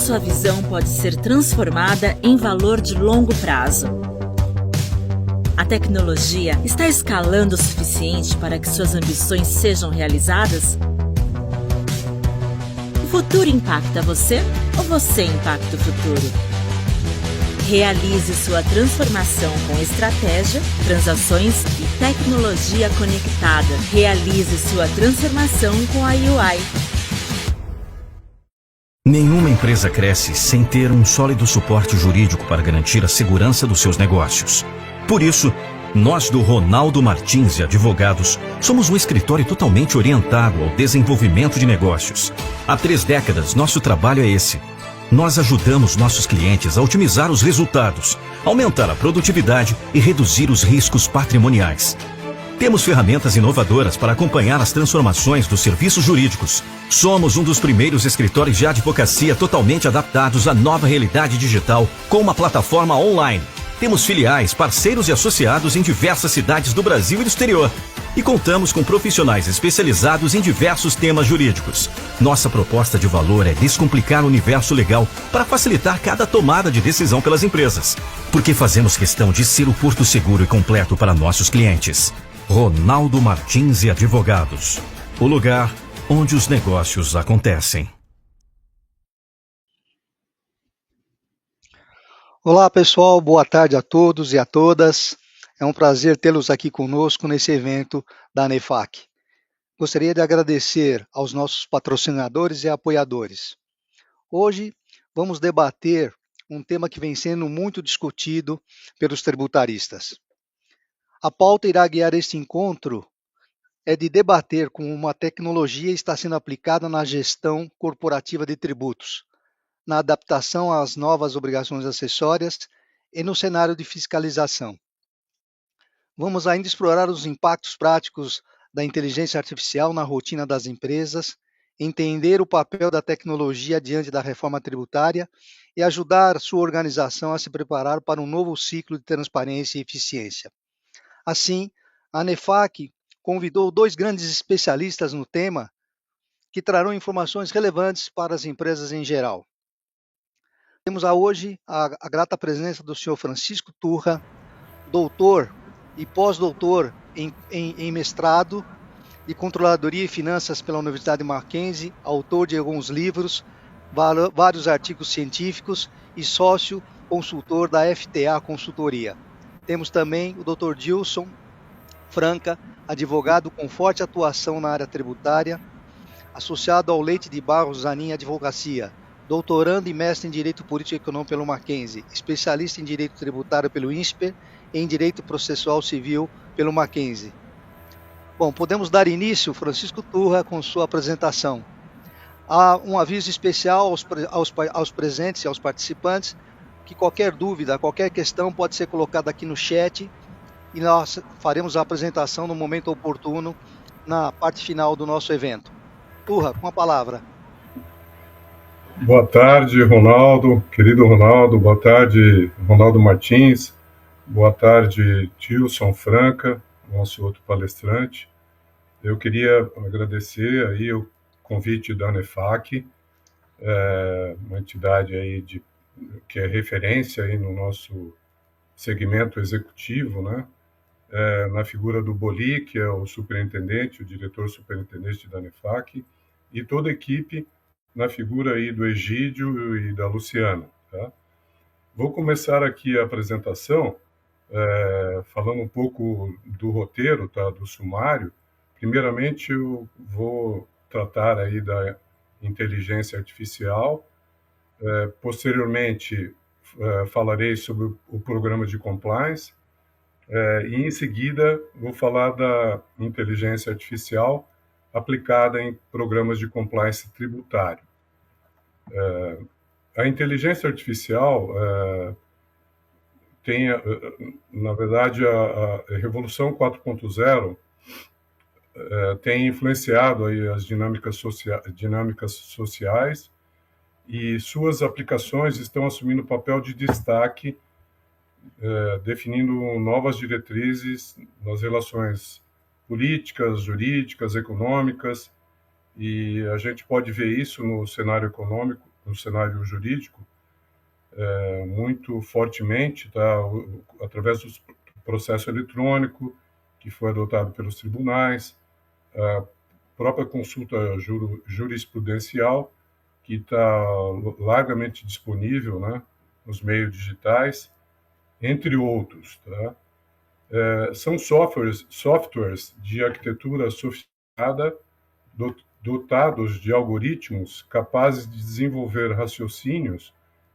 sua visão pode ser transformada em valor de longo prazo. A tecnologia está escalando o suficiente para que suas ambições sejam realizadas? O futuro impacta você ou você impacta o futuro? Realize sua transformação com estratégia, transações e tecnologia conectada. Realize sua transformação com a UI. Nenhuma empresa cresce sem ter um sólido suporte jurídico para garantir a segurança dos seus negócios. Por isso, nós do Ronaldo Martins e Advogados somos um escritório totalmente orientado ao desenvolvimento de negócios. Há 3 décadas, nosso trabalho é esse. Nós ajudamos nossos clientes a otimizar os resultados, aumentar a produtividade e reduzir os riscos patrimoniais. Temos ferramentas inovadoras para acompanhar as transformações dos serviços jurídicos. Somos um dos primeiros escritórios de advocacia totalmente adaptados à nova realidade digital com uma plataforma online. Temos filiais, parceiros e associados em diversas cidades do Brasil e do exterior. E contamos com profissionais especializados em diversos temas jurídicos. Nossa proposta de valor é descomplicar o universo legal para facilitar cada tomada de decisão pelas empresas. Porque fazemos questão de ser o porto seguro e completo para nossos clientes. Ronaldo Martins e Advogados. O lugar onde os negócios acontecem. Olá pessoal, boa tarde a todos e a todas. É um prazer tê-los aqui conosco nesse evento da ANEFAC. Gostaria de agradecer aos nossos patrocinadores e apoiadores. Hoje vamos debater um tema que vem sendo muito discutido pelos tributaristas. A pauta irá guiar este encontro é de debater como uma tecnologia está sendo aplicada na gestão corporativa de tributos, na adaptação às novas obrigações acessórias e no cenário de fiscalização. Vamos ainda explorar os impactos práticos da inteligência artificial na rotina das empresas, entender o papel da tecnologia diante da reforma tributária e ajudar sua organização a se preparar para um novo ciclo de transparência e eficiência. Assim, a ANEFAC convidou 2 grandes especialistas no tema que trarão informações relevantes para as empresas em geral. Temos hoje a grata presença do senhor Francisco Turra, doutor e pós-doutor em mestrado de Controladoria e Finanças pela Universidade Mackenzie, autor de alguns livros, vários artigos científicos e sócio consultor da FTA Consultoria. Temos também o Dr. Dilson Franca, advogado com forte atuação na área tributária, associado ao Leite de Barros Zanin Advocacia, doutorando e mestre em Direito Político e Econômico pelo Mackenzie, especialista em Direito Tributário pelo INSPER e em Direito Processual Civil pelo Mackenzie. Bom, podemos dar início, Francisco Turra, com sua apresentação. Há um aviso especial aos presentes e aos participantes, que qualquer dúvida, qualquer questão pode ser colocada aqui no chat e nós faremos a apresentação no momento oportuno, na parte final do nosso evento. Turra, com a palavra. Boa tarde, Ronaldo, querido Ronaldo. Boa tarde, Ronaldo Martins. Boa tarde, Dilson Franca, nosso outro palestrante. Eu queria agradecer aí o convite da ANEFAC, uma entidade aí que é referência aí no nosso segmento executivo, né? Na figura do Boli, que é o superintendente, o diretor superintendente da ANEFAC, e toda a equipe na figura aí do Egídio e da Luciana. Tá? Vou começar aqui a apresentação falando um pouco do roteiro, tá? Do sumário. Primeiramente, eu vou tratar aí da inteligência artificial. Posteriormente, falarei sobre o programa de compliance. E em seguida, vou falar da inteligência artificial aplicada em programas de compliance tributário. A inteligência artificial tem, na verdade, a Revolução 4.0 tem influenciado aí as dinâmicas sociais e suas aplicações estão assumindo papel de destaque, definindo novas diretrizes nas relações políticas, jurídicas, econômicas, e a gente pode ver isso no cenário econômico no cenário jurídico muito fortemente, tá? Através do processo eletrônico que foi adotado pelos tribunais, a própria consulta jurisprudencial que está largamente disponível, né, nos meios digitais, entre outros. Tá? São softwares de arquitetura sofisticada dotados de algoritmos capazes de desenvolver raciocínios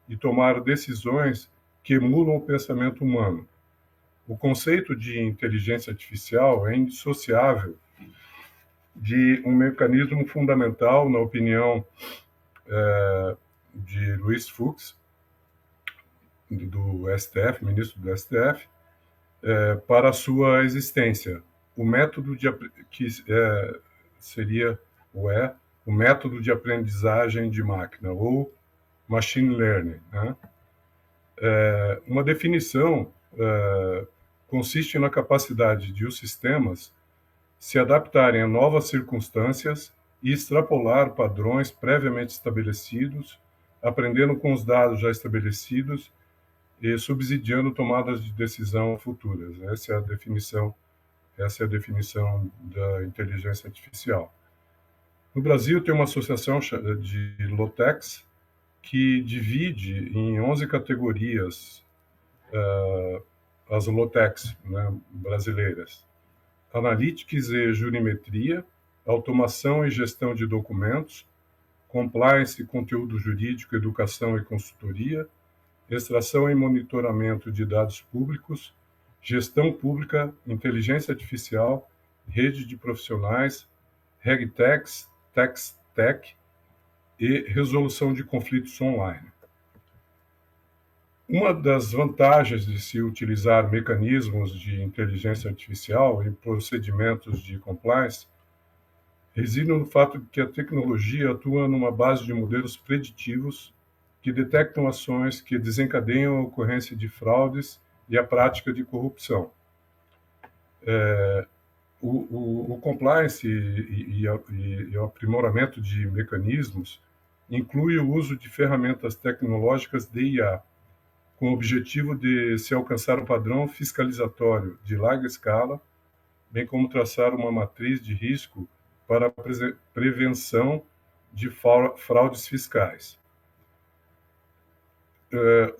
e tomar decisões que emulam o pensamento humano. O conceito de inteligência artificial é indissociável de um mecanismo fundamental, na opinião de Luiz Fux, do STF, ministro do STF, para a sua existência. O método seria o método de aprendizagem de máquina, ou machine learning. Né? Uma definição consiste na capacidade de os sistemas se adaptarem a novas circunstâncias e extrapolar padrões previamente estabelecidos, aprendendo com os dados já estabelecidos e subsidiando tomadas de decisão futuras. Essa é a definição da inteligência artificial. No Brasil tem uma associação de Lotex que divide em 11 categorias as Lotex, né, brasileiras. Analytics e jurimetria, automação e gestão de documentos, compliance e conteúdo jurídico, educação e consultoria, extração e monitoramento de dados públicos, gestão pública, inteligência artificial, rede de profissionais, RegTech, TexTech e resolução de conflitos online. Uma das vantagens de se utilizar mecanismos de inteligência artificial em procedimentos de compliance reside no fato de que a tecnologia atua numa base de modelos preditivos que detectam ações que desencadeiam a ocorrência de fraudes e a prática de corrupção. O compliance e o aprimoramento de mecanismos inclui o uso de ferramentas tecnológicas de IA, com o objetivo de se alcançar um padrão fiscalizatório de larga escala, bem como traçar uma matriz de risco para a prevenção de fraudes fiscais.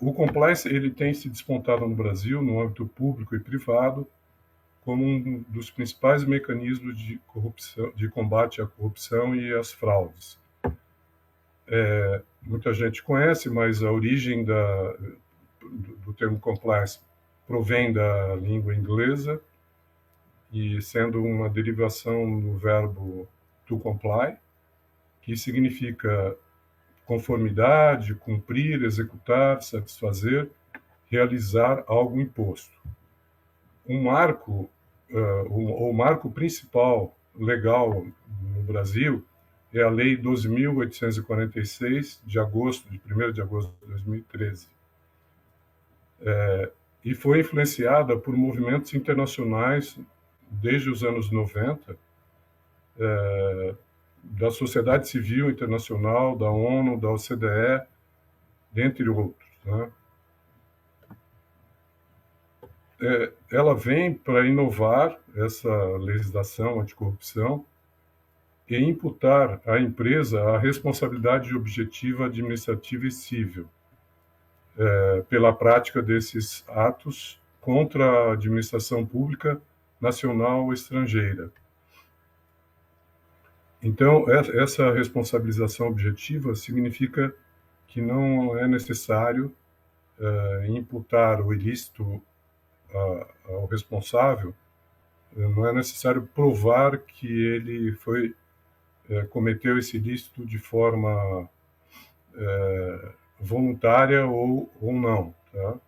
O compliance ele tem se despontado no Brasil, no âmbito público e privado, como um dos principais mecanismos de combate à corrupção e às fraudes. Muita gente conhece, mas a origem do termo compliance provém da língua inglesa, e sendo uma derivação do verbo to comply, que significa conformidade, cumprir, executar, satisfazer, realizar algo imposto. O marco principal legal no Brasil é a Lei 12.846, de 1º de agosto de 2013. E foi influenciada por movimentos internacionais desde os anos 90, da sociedade civil internacional, da ONU, da OCDE, dentre outros. Né? Ela vem para inovar essa legislação anticorrupção e imputar à empresa a responsabilidade objetiva administrativa e civil pela prática desses atos contra a administração pública nacional ou estrangeira. Então, essa responsabilização objetiva significa que não é necessário imputar o ilícito ao responsável, não é necessário provar que ele cometeu esse ilícito de forma voluntária ou não, tá?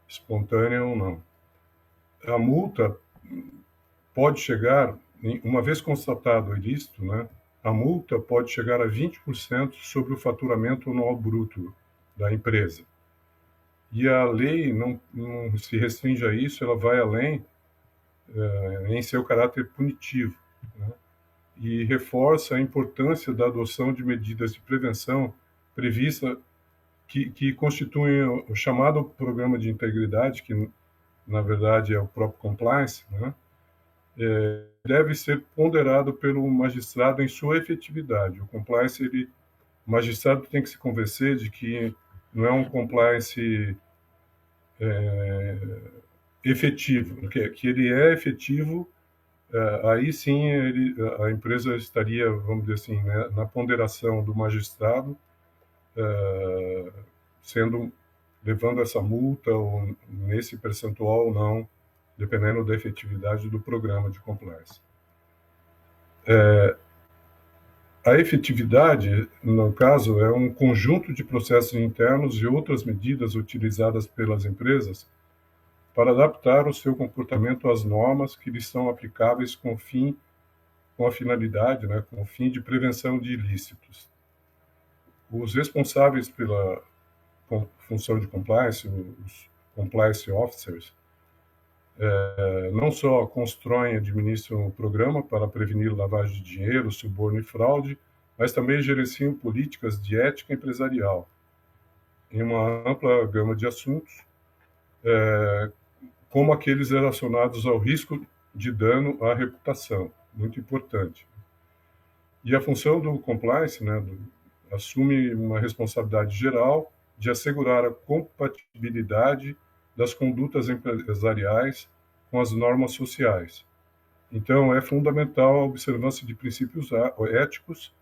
Espontânea ou não. A multa pode chegar, uma vez constatado o ilícito, né, a multa pode chegar a 20% sobre o faturamento anual bruto da empresa. E a lei não se restringe a isso, ela vai além em seu caráter punitivo, né, e reforça a importância da adoção de medidas de prevenção prevista que constituem o chamado programa de integridade, que na verdade é o próprio compliance, né? Deve ser ponderado pelo magistrado em sua efetividade. O compliance, o magistrado tem que se convencer de que não é um compliance efetivo, que ele é efetivo. Aí sim a empresa estaria, vamos dizer assim, né, na ponderação do magistrado, levando essa multa ou nesse percentual ou não, dependendo da efetividade do programa de compliance. A efetividade, no caso, é um conjunto de processos internos e outras medidas utilizadas pelas empresas para adaptar o seu comportamento às normas que lhes são aplicáveis com a finalidade, né, com o fim de prevenção de ilícitos. Os responsáveis pela função de compliance, os compliance officers, não só constroem e administram o programa para prevenir lavagem de dinheiro, suborno e fraude, mas também gerenciam políticas de ética empresarial em uma ampla gama de assuntos, como aqueles relacionados ao risco de dano à reputação, muito importante. E a função do compliance, né, assume uma responsabilidade geral de assegurar a compatibilidade das condutas empresariais com as normas sociais. Então, é fundamental a observância de princípios éticos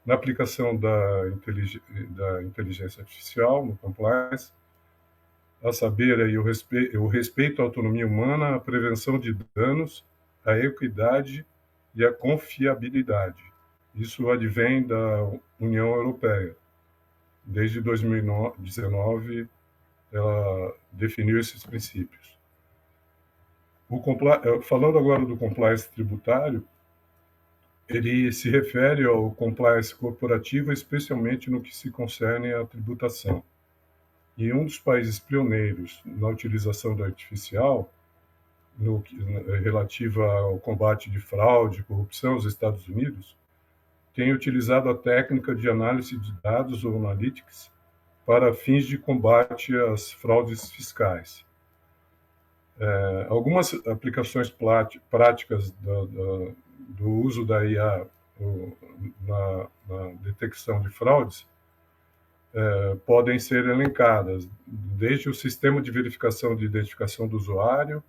na aplicação da inteligência artificial no compliance, a saber aí, o respeito à autonomia humana, a prevenção de danos, a equidade e a confiabilidade. Isso advém da União Europeia. Desde 2019, ela definiu esses princípios. Falando agora do compliance tributário, ele se refere ao compliance corporativo, especialmente no que se concerne à tributação. E um dos países pioneiros na utilização da artificial, relativa ao combate de fraude e corrupção, os Estados Unidos, tem utilizado a técnica de análise de dados ou analytics para fins de combate às fraudes fiscais. Algumas aplicações práticas do uso da IA na detecção de fraudes podem ser elencadas, desde o sistema de verificação de identificação do usuário,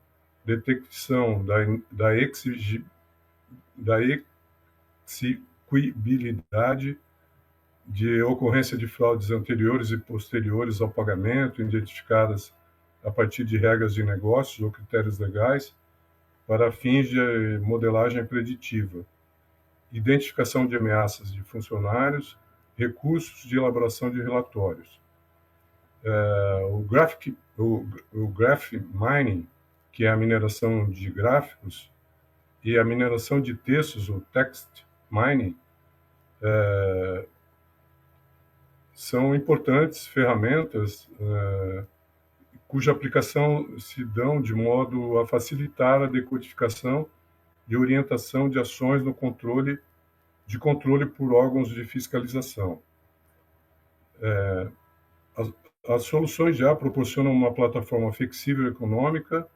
detecção da execuibilidade de ocorrência de fraudes anteriores e posteriores ao pagamento, identificadas a partir de regras de negócios ou critérios legais, para fins de modelagem preditiva, identificação de ameaças de funcionários, recursos de elaboração de relatórios. O graph mining, que é a mineração de gráficos, e a mineração de textos, o text mining, são importantes ferramentas cuja aplicação se dão de modo a facilitar a decodificação e orientação de ações no controle por órgãos de fiscalização. As soluções já proporcionam uma plataforma flexível e econômica,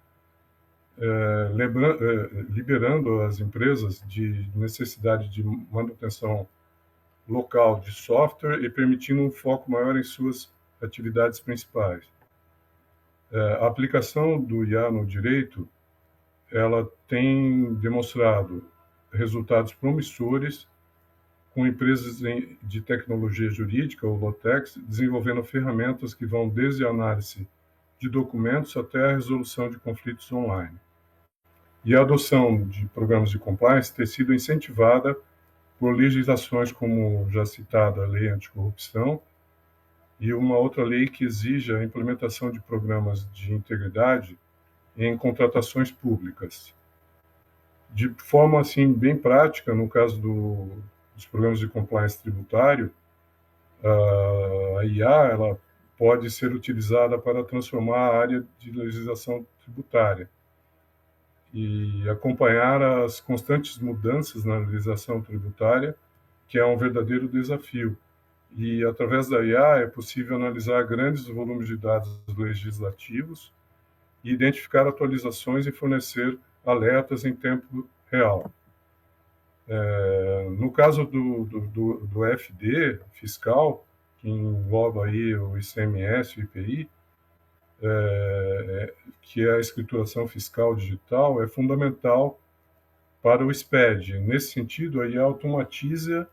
liberando as empresas de necessidade de manutenção local de software e permitindo um foco maior em suas atividades principais. A aplicação do IA no direito, ela tem demonstrado resultados promissores com empresas de tecnologia jurídica, ou Lotex, desenvolvendo ferramentas que vão desde a análise de documentos até a resolução de conflitos online. E a adoção de programas de compliance tem sido incentivada por legislações como já citada a Lei Anticorrupção e uma outra lei que exige a implementação de programas de integridade em contratações públicas. De forma assim bem prática, no caso dos programas de compliance tributário, a IA ela pode ser utilizada para transformar a área de legislação tributária e acompanhar as constantes mudanças na legislação tributária, que é um verdadeiro desafio, E, através da IA, é possível analisar grandes volumes de dados legislativos e identificar atualizações e fornecer alertas em tempo real. No caso do FD fiscal, que engloba aí o ICMS e o IPI, que é a escrituração fiscal digital, é fundamental para o SPED. Nesse sentido, a IA automatiza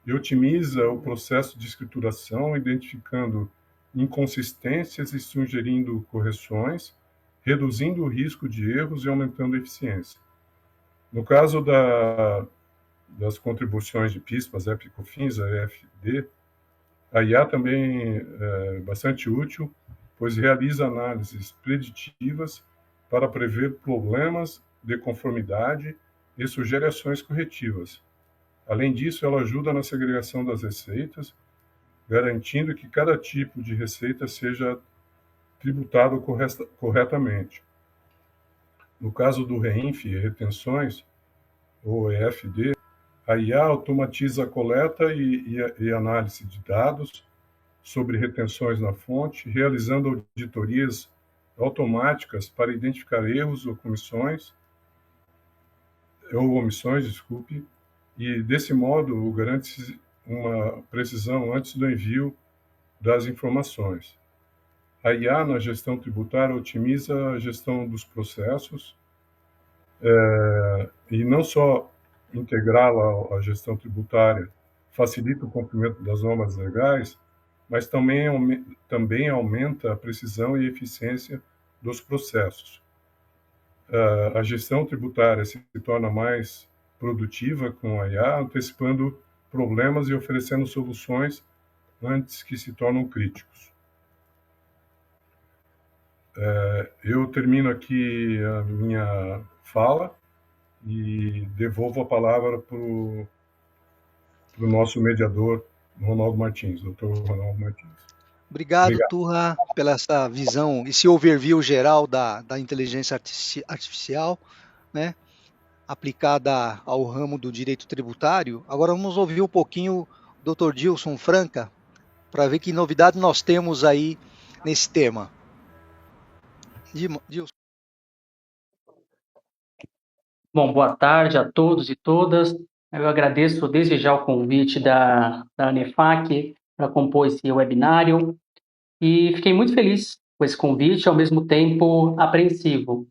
e otimiza o processo de escrituração, identificando inconsistências e sugerindo correções, reduzindo o risco de erros e aumentando a eficiência. No caso das contribuições de PIS, PASEP e COFINS, a EFD, a IA também é bastante útil, pois realiza análises preditivas para prever problemas de conformidade e sugere ações corretivas. Além disso, ela ajuda na segregação das receitas, garantindo que cada tipo de receita seja tributado corretamente. No caso do REINF e retenções, ou EFD, a IA automatiza a coleta e análise de dados sobre retenções na fonte, realizando auditorias automáticas para identificar erros ou omissões, e desse modo garante uma precisão antes do envio das informações. A IA na gestão tributária otimiza a gestão dos processos e não só integrá-la à gestão tributária facilita o cumprimento das normas legais, mas também aumenta a precisão e eficiência dos processos. A gestão tributária se torna mais produtiva com a IA, antecipando problemas e oferecendo soluções antes que se tornam críticos. Eu termino aqui a minha fala e devolvo a palavra para o nosso mediador, Ronaldo Martins, doutor Ronaldo Martins. Obrigado, Turra, pela essa visão, esse overview geral da inteligência artificial, né, aplicada ao ramo do direito tributário. Agora vamos ouvir um pouquinho o Dr. Dilson Franca, para ver que novidade nós temos aí nesse tema. Dilson. Bom, boa tarde a todos e todas. Eu agradeço desde já o convite da ANEFAC para compor esse webinário e fiquei muito feliz com esse convite, ao mesmo tempo apreensivo,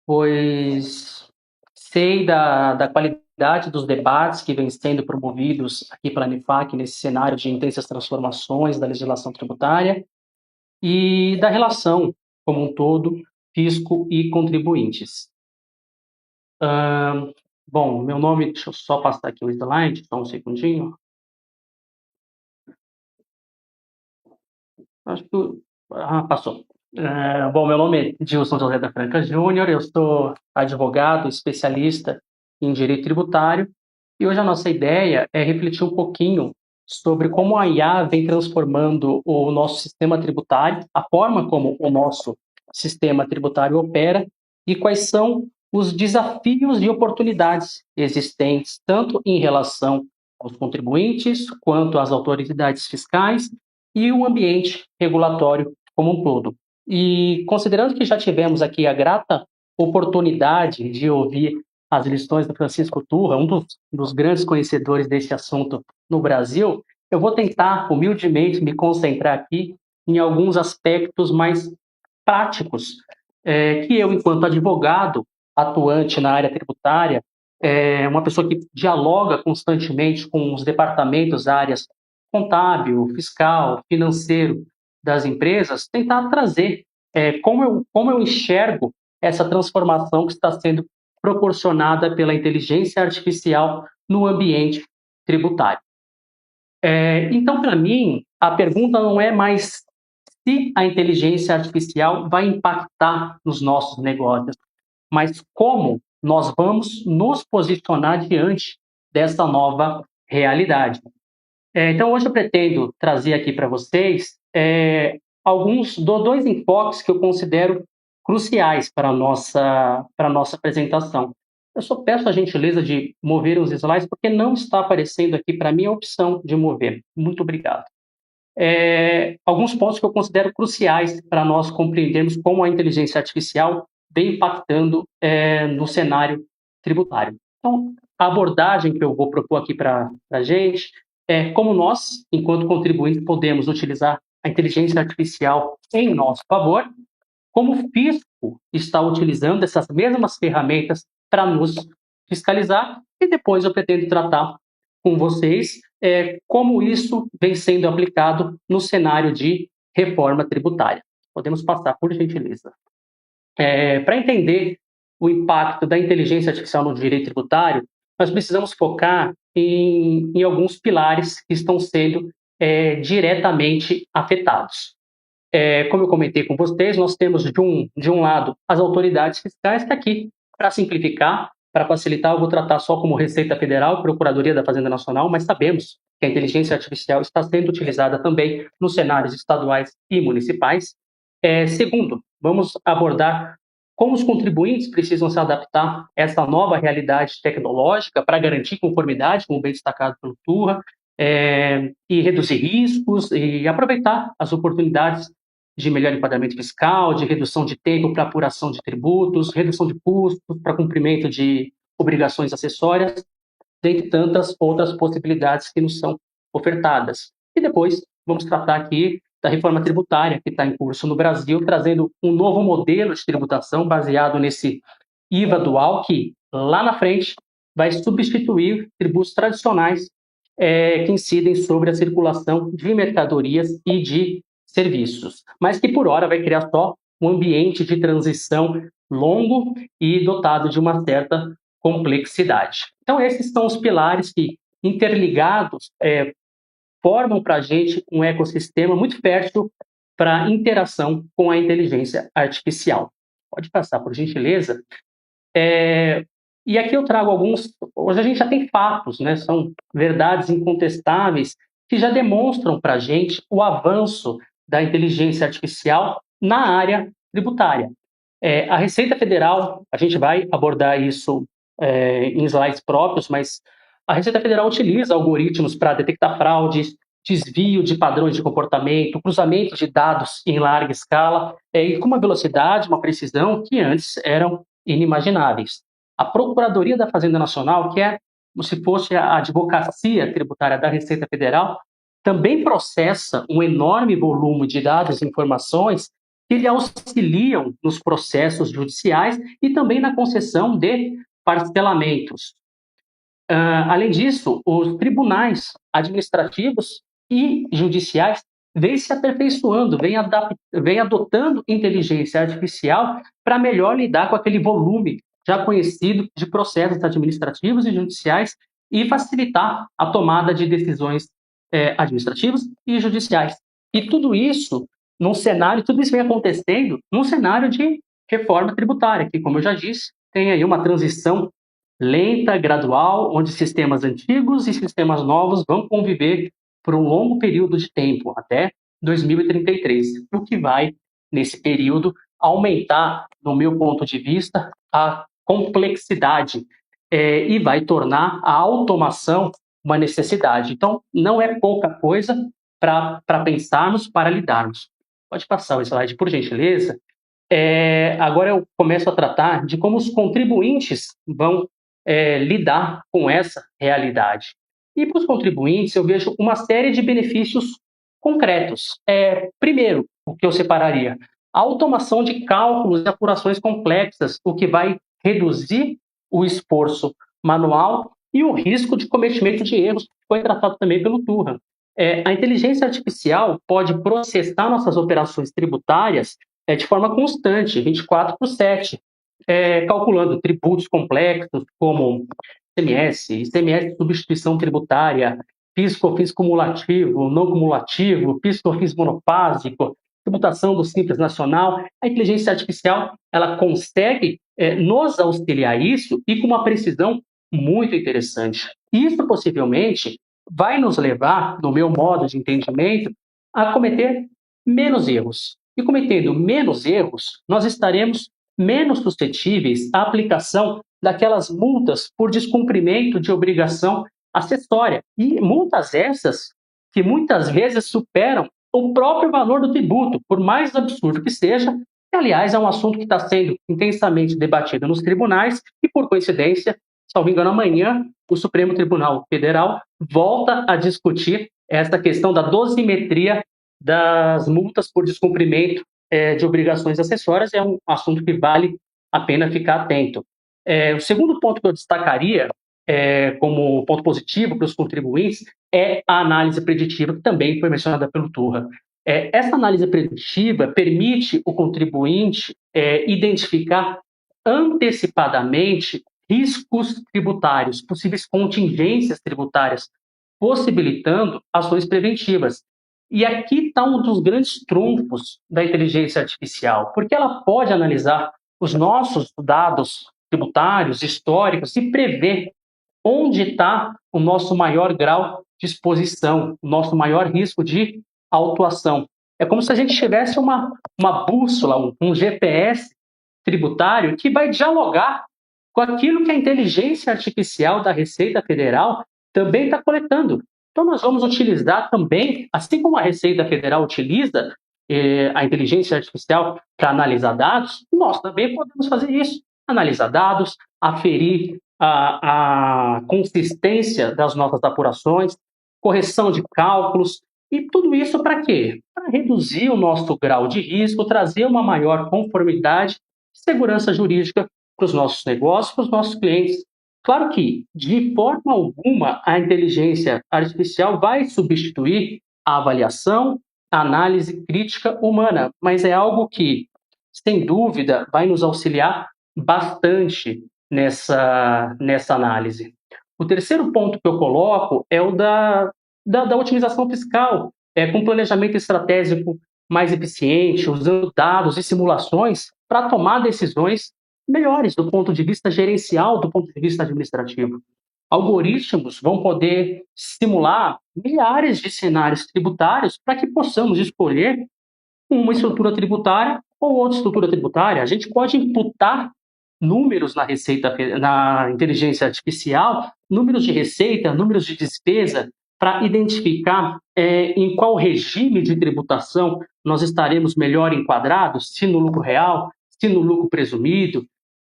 pois sei da qualidade dos debates que vêm sendo promovidos aqui pela ANEFAC nesse cenário de intensas transformações da legislação tributária e da relação como um todo, fisco e contribuintes. Bom, meu nome, deixa eu só passar aqui o slide, só um segundinho. Acho que passou. Bom, meu nome é Dilson José da Franca Júnior, eu sou advogado especialista em direito tributário e hoje a nossa ideia é refletir um pouquinho sobre como a IA vem transformando o nosso sistema tributário, a forma como o nosso sistema tributário opera e quais são os desafios e oportunidades existentes, tanto em relação aos contribuintes, quanto às autoridades fiscais e o ambiente regulatório como um todo. E considerando que já tivemos aqui a grata oportunidade de ouvir as lições do Francisco Turra, um dos grandes conhecedores desse assunto no Brasil, eu vou tentar, humildemente, me concentrar aqui em alguns aspectos mais práticos que eu, enquanto advogado, atuante na área tributária, uma pessoa que dialoga constantemente com os departamentos, áreas contábil, fiscal, financeiro das empresas, tentar trazer como eu enxergo essa transformação que está sendo proporcionada pela inteligência artificial no ambiente tributário. Então, para mim, a pergunta não é mais se a inteligência artificial vai impactar nos nossos negócios, mas como nós vamos nos posicionar diante dessa nova realidade. Então, hoje eu pretendo trazer aqui para vocês dois enfoques que eu considero cruciais para a nossa apresentação. Eu só peço a gentileza de mover os slides, porque não está aparecendo aqui para mim a opção de mover. Muito obrigado. Alguns pontos que eu considero cruciais para nós compreendermos como a inteligência artificial vem impactando no cenário tributário. Então, a abordagem que eu vou propor aqui para a gente é como nós, enquanto contribuintes, podemos utilizar a inteligência artificial em nosso favor, como o fisco está utilizando essas mesmas ferramentas para nos fiscalizar, e depois eu pretendo tratar com vocês como isso vem sendo aplicado no cenário de reforma tributária. Podemos passar, por gentileza. Para entender o impacto da inteligência artificial no direito tributário, nós precisamos focar em alguns pilares que estão sendo diretamente afetados. Como eu comentei com vocês, nós temos de um lado as autoridades fiscais, que aqui, para simplificar, para facilitar, eu vou tratar só como Receita Federal, Procuradoria da Fazenda Nacional, mas sabemos que a inteligência artificial está sendo utilizada também nos cenários estaduais e municipais. Segundo, vamos abordar como os contribuintes precisam se adaptar a essa nova realidade tecnológica para garantir conformidade, como bem destacado pelo Turra, e reduzir riscos e aproveitar as oportunidades de melhor enquadramento fiscal, de redução de tempo para apuração de tributos, redução de custos para cumprimento de obrigações acessórias, dentre tantas outras possibilidades que nos são ofertadas. E depois vamos tratar aqui da reforma tributária que está em curso no Brasil, trazendo um novo modelo de tributação baseado nesse IVA dual que, lá na frente, vai substituir tributos tradicionais que incidem sobre a circulação de mercadorias e de serviços, mas que por hora vai criar só um ambiente de transição longo e dotado de uma certa complexidade. Então esses são os pilares que, interligados, formam para a gente um ecossistema muito fértil para interação com a inteligência artificial. Pode passar, por gentileza. E aqui eu trago alguns. Hoje a gente já tem fatos, né? São verdades incontestáveis que já demonstram para a gente o avanço da inteligência artificial na área tributária. A Receita Federal, a gente vai abordar isso em slides próprios, mas a Receita Federal utiliza algoritmos para detectar fraudes, desvio de padrões de comportamento, cruzamento de dados em larga escala, e com uma velocidade, uma precisão que antes eram inimagináveis. A Procuradoria da Fazenda Nacional, que é como se fosse a advocacia tributária da Receita Federal, também processa um enorme volume de dados e informações que lhe auxiliam nos processos judiciais e também na concessão de parcelamentos. Além disso, os tribunais administrativos e judiciais vêm se aperfeiçoando, vêm adotando inteligência artificial para melhor lidar com aquele volume já conhecido de processos administrativos e judiciais e facilitar a tomada de decisões administrativas e judiciais. E tudo isso vem acontecendo num cenário de reforma tributária, que, como eu já disse, tem aí uma transição lenta, gradual, onde sistemas antigos e sistemas novos vão conviver por um longo período de tempo, até 2033, o que vai, nesse período, aumentar, no meu ponto de vista, a complexidade e vai tornar a automação uma necessidade. Então, não é pouca coisa para pensarmos, para lidarmos. Pode passar o slide, por gentileza. Agora eu começo a tratar de como os contribuintes vão lidar com essa realidade. E para os contribuintes, eu vejo uma série de benefícios concretos. Primeiro, o que eu separaria? A automação de cálculos e apurações complexas, o que vai reduzir o esforço manual e o risco de cometimento de erros, que foi tratado também pelo Turra. A inteligência artificial pode processar nossas operações tributárias de forma constante, 24/7, calculando tributos complexos como ICMS de substituição tributária, PIS/COFINS cumulativo, não cumulativo, PIS/COFINS monofásico, tributação do Simples Nacional. A inteligência artificial ela consegue nos auxiliar isso e com uma precisão muito interessante. Isso possivelmente vai nos levar, no meu modo de entendimento, a cometer menos erros. E cometendo menos erros, nós estaremos menos suscetíveis à aplicação daquelas multas por descumprimento de obrigação acessória. E multas essas que muitas vezes superam o próprio valor do tributo, por mais absurdo que seja, que, aliás, é um assunto que está sendo intensamente debatido nos tribunais e, por coincidência, salvo engano, amanhã o Supremo Tribunal Federal volta a discutir essa questão da dosimetria das multas por descumprimento de obrigações acessórias. É um assunto que vale a pena ficar atento. O segundo ponto que eu destacaria como ponto positivo para os contribuintes é a análise preditiva, que também foi mencionada pelo Turra. Essa análise preditiva permite o contribuinte identificar antecipadamente riscos tributários, possíveis contingências tributárias, possibilitando ações preventivas. E aqui está um dos grandes trunfos da inteligência artificial, porque ela pode analisar os nossos dados tributários, históricos, e prever onde está o nosso maior grau de exposição, o nosso maior risco de autuação. É como se a gente tivesse uma bússola, um GPS tributário que vai dialogar com aquilo que a inteligência artificial da Receita Federal também está coletando. Então, nós vamos utilizar também, assim como a Receita Federal utiliza a inteligência artificial para analisar dados, nós também podemos fazer isso. Analisar dados, aferir a consistência das nossas apurações, correção de cálculos, e tudo isso para quê? Para reduzir o nosso grau de risco, trazer uma maior conformidade e segurança jurídica para os nossos negócios, para os nossos clientes. Claro que, de forma alguma, a inteligência artificial vai substituir a avaliação, a análise crítica humana, mas é algo que, sem dúvida, vai nos auxiliar bastante nessa análise. O terceiro ponto que eu coloco é o da otimização fiscal, com planejamento estratégico mais eficiente, usando dados e simulações para tomar decisões melhores do ponto de vista gerencial, do ponto de vista administrativo. Algoritmos vão poder simular milhares de cenários tributários para que possamos escolher uma estrutura tributária ou outra estrutura tributária. A gente pode imputar números na inteligência artificial, números de receita, números de despesa, para identificar em qual regime de tributação nós estaremos melhor enquadrados, se no lucro real, se no lucro presumido.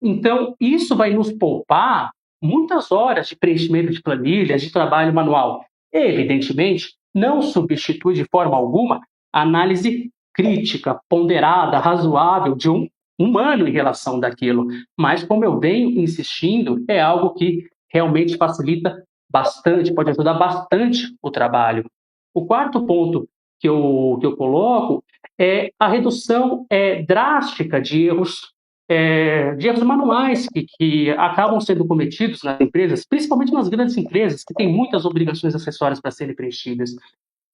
Então, isso vai nos poupar muitas horas de preenchimento de planilhas, de trabalho manual. E, evidentemente, não substitui de forma alguma a análise crítica, ponderada, razoável de um humano em relação daquilo. Mas, como eu venho insistindo, é algo que realmente facilita bastante, pode ajudar bastante o trabalho. O quarto ponto que eu coloco é a redução drástica de erros manuais que acabam sendo cometidos nas empresas, principalmente nas grandes empresas, que têm muitas obrigações acessórias para serem preenchidas,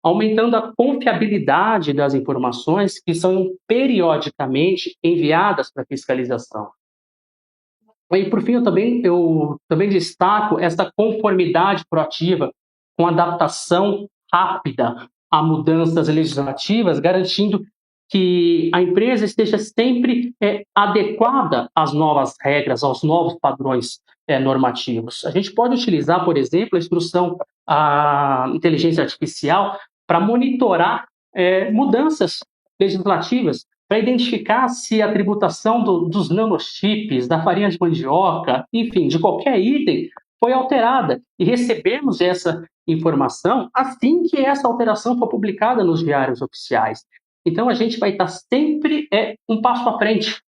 aumentando a confiabilidade das informações que são periodicamente enviadas para fiscalização. E, por fim, eu também destaco essa conformidade proativa com adaptação rápida a mudanças legislativas, garantindo que a empresa esteja sempre adequada às novas regras, aos novos padrões normativos. A gente pode utilizar, por exemplo, a inteligência artificial para monitorar mudanças legislativas, para identificar se a tributação dos nanochips, da farinha de mandioca, enfim, de qualquer item, foi alterada, e recebemos essa informação assim que essa alteração for publicada nos diários oficiais. Então, a gente vai estar sempre um passo à frente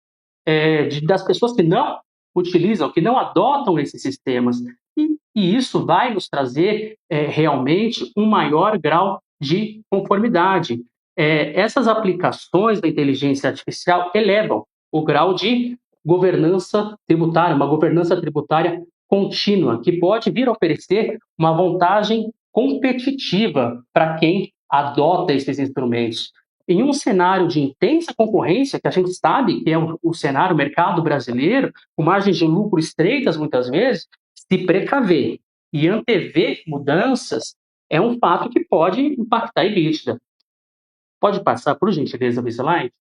das pessoas que não utilizam, que não adotam esses sistemas. E isso vai nos trazer realmente um maior grau de conformidade. Essas aplicações da inteligência artificial elevam o grau de governança tributária, uma governança tributária contínua, que pode vir a oferecer uma vantagem competitiva para quem adota esses instrumentos. Em um cenário de intensa concorrência, que a gente sabe que é o cenário, o mercado brasileiro, com margens de lucro estreitas muitas vezes, se precaver e antever mudanças é um fato que pode impactar a EBITDA. Pode passar, por gentileza, o slide?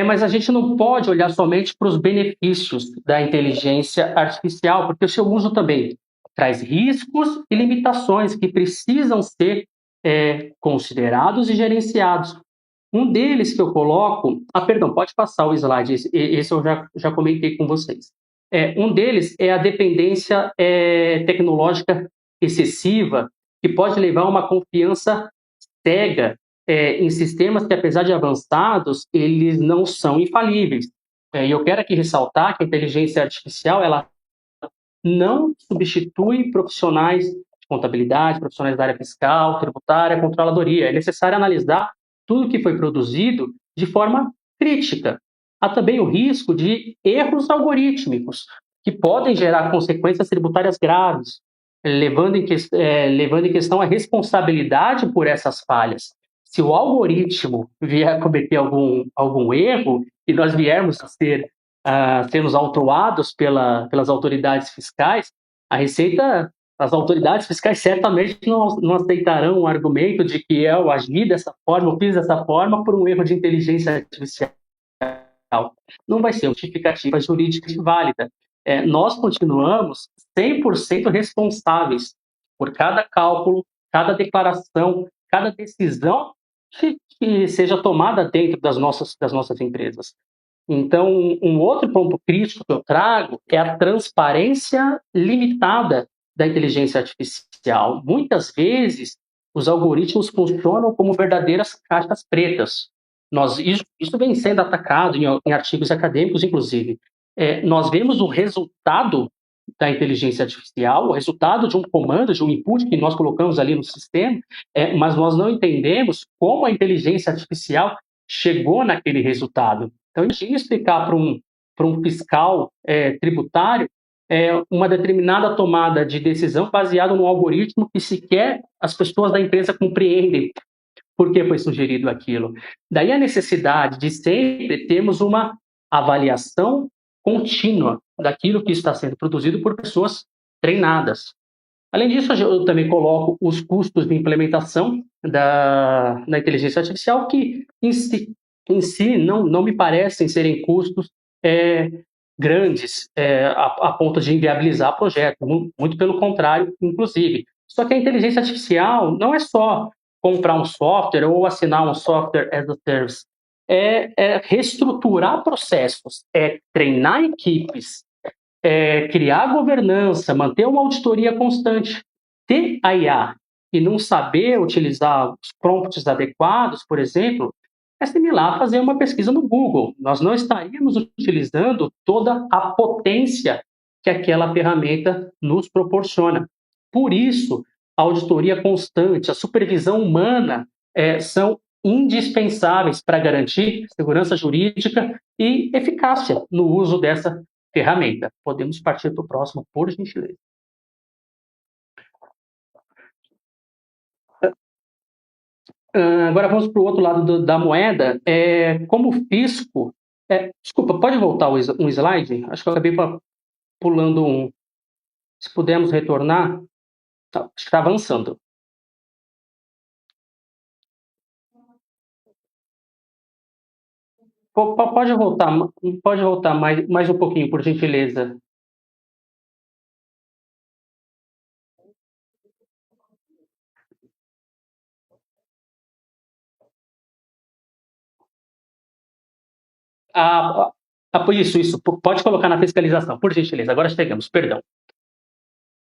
Mas a gente não pode olhar somente para os benefícios da inteligência artificial, porque o seu uso também traz riscos e limitações que precisam ser considerados e gerenciados. Um deles que eu coloco... perdão, pode passar o slide, esse eu já comentei com vocês. Um deles é a dependência tecnológica excessiva, que pode levar a uma confiança cega em sistemas que, apesar de avançados, eles não são infalíveis. E eu quero aqui ressaltar que a inteligência artificial ela não substitui profissionais de contabilidade, profissionais da área fiscal, tributária, controladoria. É necessário analisar tudo que foi produzido de forma crítica. Há também o risco de erros algorítmicos, que podem gerar consequências tributárias graves, levando em questão a responsabilidade por essas falhas. Se o algoritmo vier a cometer algum erro e nós viermos a sermos autuados pelas autoridades fiscais, as autoridades fiscais certamente não aceitarão o argumento de que eu agi dessa forma, eu fiz dessa forma por um erro de inteligência artificial. Não vai ser uma justificativa jurídica válida. Nós continuamos 100% responsáveis por cada cálculo, cada declaração, cada decisão que seja tomada dentro das nossas empresas. Então, um outro ponto crítico que eu trago é a transparência limitada da inteligência artificial. Muitas vezes, os algoritmos funcionam como verdadeiras caixas pretas. Isso vem sendo atacado em artigos acadêmicos, inclusive. Nós vemos o resultado da inteligência artificial, o resultado de um comando, de um input que nós colocamos ali no sistema, mas nós não entendemos como a inteligência artificial chegou naquele resultado. Então, imagine explicar para um fiscal tributário uma determinada tomada de decisão baseada num algoritmo que sequer as pessoas da empresa compreendem por que foi sugerido aquilo. Daí a necessidade de sempre termos uma avaliação contínua daquilo que está sendo produzido por pessoas treinadas. Além disso, eu também coloco os custos de implementação da inteligência artificial, que em si não me parecem serem custos grandes a ponto de inviabilizar projetos, muito pelo contrário, inclusive. Só que a inteligência artificial não é só comprar um software ou assinar um software as a service, reestruturar processos, treinar equipes, criar governança, manter uma auditoria constante. Ter a IA e não saber utilizar os prompts adequados, por exemplo, é similar a fazer uma pesquisa no Google. Nós não estaríamos utilizando toda a potência que aquela ferramenta nos proporciona. Por isso, a auditoria constante, a supervisão humana são indispensáveis para garantir segurança jurídica e eficácia no uso dessa ferramenta. Podemos partir para o próximo, por gentileza. Agora vamos para o outro lado da moeda. Como fisco... desculpa, pode voltar um slide? Acho que eu acabei pulando um. Se pudermos retornar... Tá, acho que está avançando. Pode voltar mais um pouquinho, por gentileza. Isso. Pode colocar na fiscalização, por gentileza. Agora chegamos, perdão.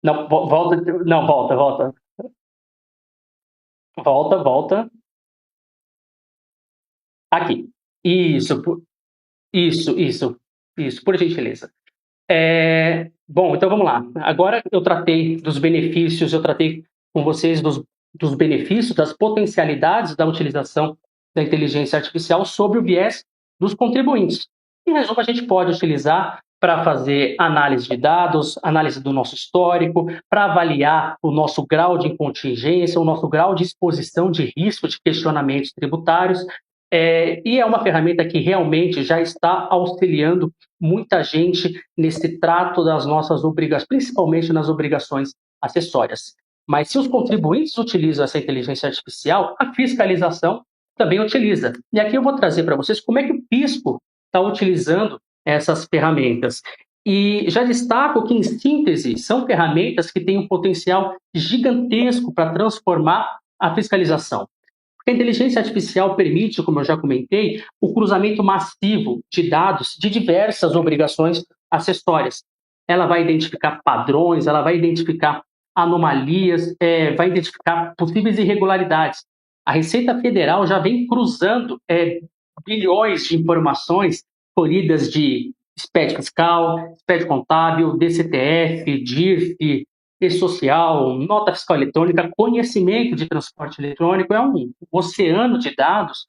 Não, volta. Não, volta. Volta. Aqui. Isso, por gentileza. Bom, então vamos lá. Agora eu tratei dos benefícios, eu tratei com vocês dos benefícios, das potencialidades da utilização da inteligência artificial sobre o viés dos contribuintes. Em resumo, a gente pode utilizar para fazer análise de dados, análise do nosso histórico, para avaliar o nosso grau de contingência, o nosso grau de exposição de risco de questionamentos tributários. E é uma ferramenta que realmente já está auxiliando muita gente nesse trato das nossas obrigações, principalmente nas obrigações acessórias. Mas se os contribuintes utilizam essa inteligência artificial, a fiscalização também utiliza. E aqui eu vou trazer para vocês como é que o Pisco está utilizando essas ferramentas. E já destaco que, em síntese, são ferramentas que têm um potencial gigantesco para transformar a fiscalização. Porque a inteligência artificial permite, como eu já comentei, o cruzamento massivo de dados de diversas obrigações acessórias. Ela vai identificar padrões, ela vai identificar anomalias, vai identificar possíveis irregularidades. A Receita Federal já vem cruzando bilhões de informações colhidas de SPED fiscal, SPED contábil, DCTF, DIRF, e-social, nota fiscal eletrônica, conhecimento de transporte eletrônico, é um oceano de dados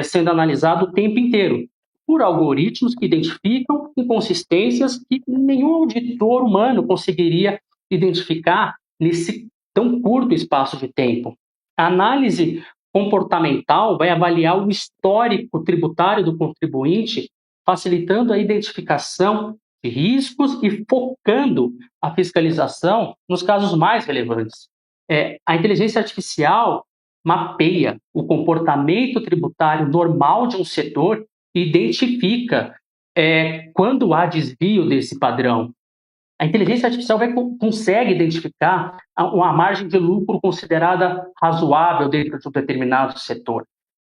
sendo analisado o tempo inteiro por algoritmos que identificam inconsistências que nenhum auditor humano conseguiria identificar nesse tão curto espaço de tempo. A análise comportamental vai avaliar o histórico tributário do contribuinte, facilitando a identificação de riscos e focando a fiscalização nos casos mais relevantes. A inteligência artificial mapeia o comportamento tributário normal de um setor e identifica quando há desvio desse padrão. A inteligência artificial consegue identificar uma margem de lucro considerada razoável dentro de um determinado setor.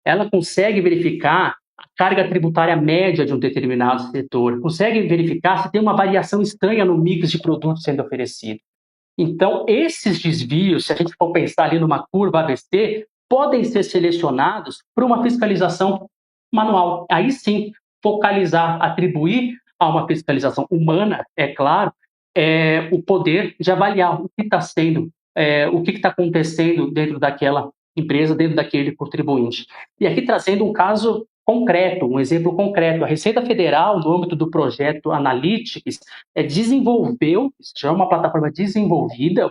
Ela consegue verificar a carga tributária média de um determinado setor, consegue verificar se tem uma variação estranha no mix de produtos sendo oferecido. Então, esses desvios, se a gente for pensar ali numa curva ABC, podem ser selecionados por uma fiscalização manual. Aí sim, focalizar, atribuir a uma fiscalização humana, é claro, o poder de avaliar o que está sendo, o que está acontecendo dentro daquela empresa, dentro daquele contribuinte. E aqui trazendo um caso concreto, um exemplo concreto. A Receita Federal, no âmbito do projeto Analytics, desenvolveu, já é uma plataforma desenvolvida,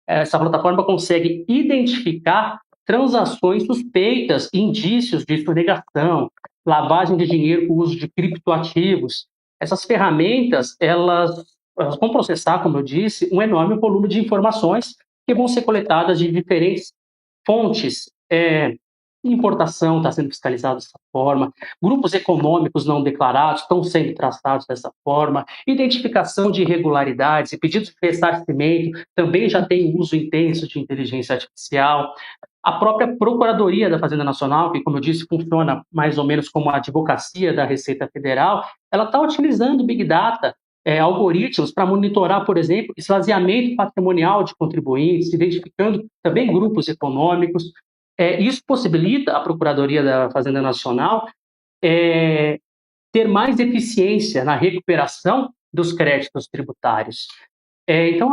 essa plataforma consegue identificar transações suspeitas, indícios de sonegação, lavagem de dinheiro com o uso de criptoativos. Essas ferramentas, elas vão processar, como eu disse, um enorme volume de informações que vão ser coletadas de diferentes fontes. Importação está sendo fiscalizada dessa forma, grupos econômicos não declarados estão sendo traçados dessa forma, identificação de irregularidades e pedidos de ressarcimento também já tem uso intenso de inteligência artificial. A própria Procuradoria da Fazenda Nacional, que, como eu disse, funciona mais ou menos como a advocacia da Receita Federal, ela está utilizando Big Data, algoritmos para monitorar, por exemplo, esvaziamento patrimonial de contribuintes, identificando também grupos econômicos. Isso possibilita a Procuradoria da Fazenda Nacional ter mais eficiência na recuperação dos créditos tributários. Então,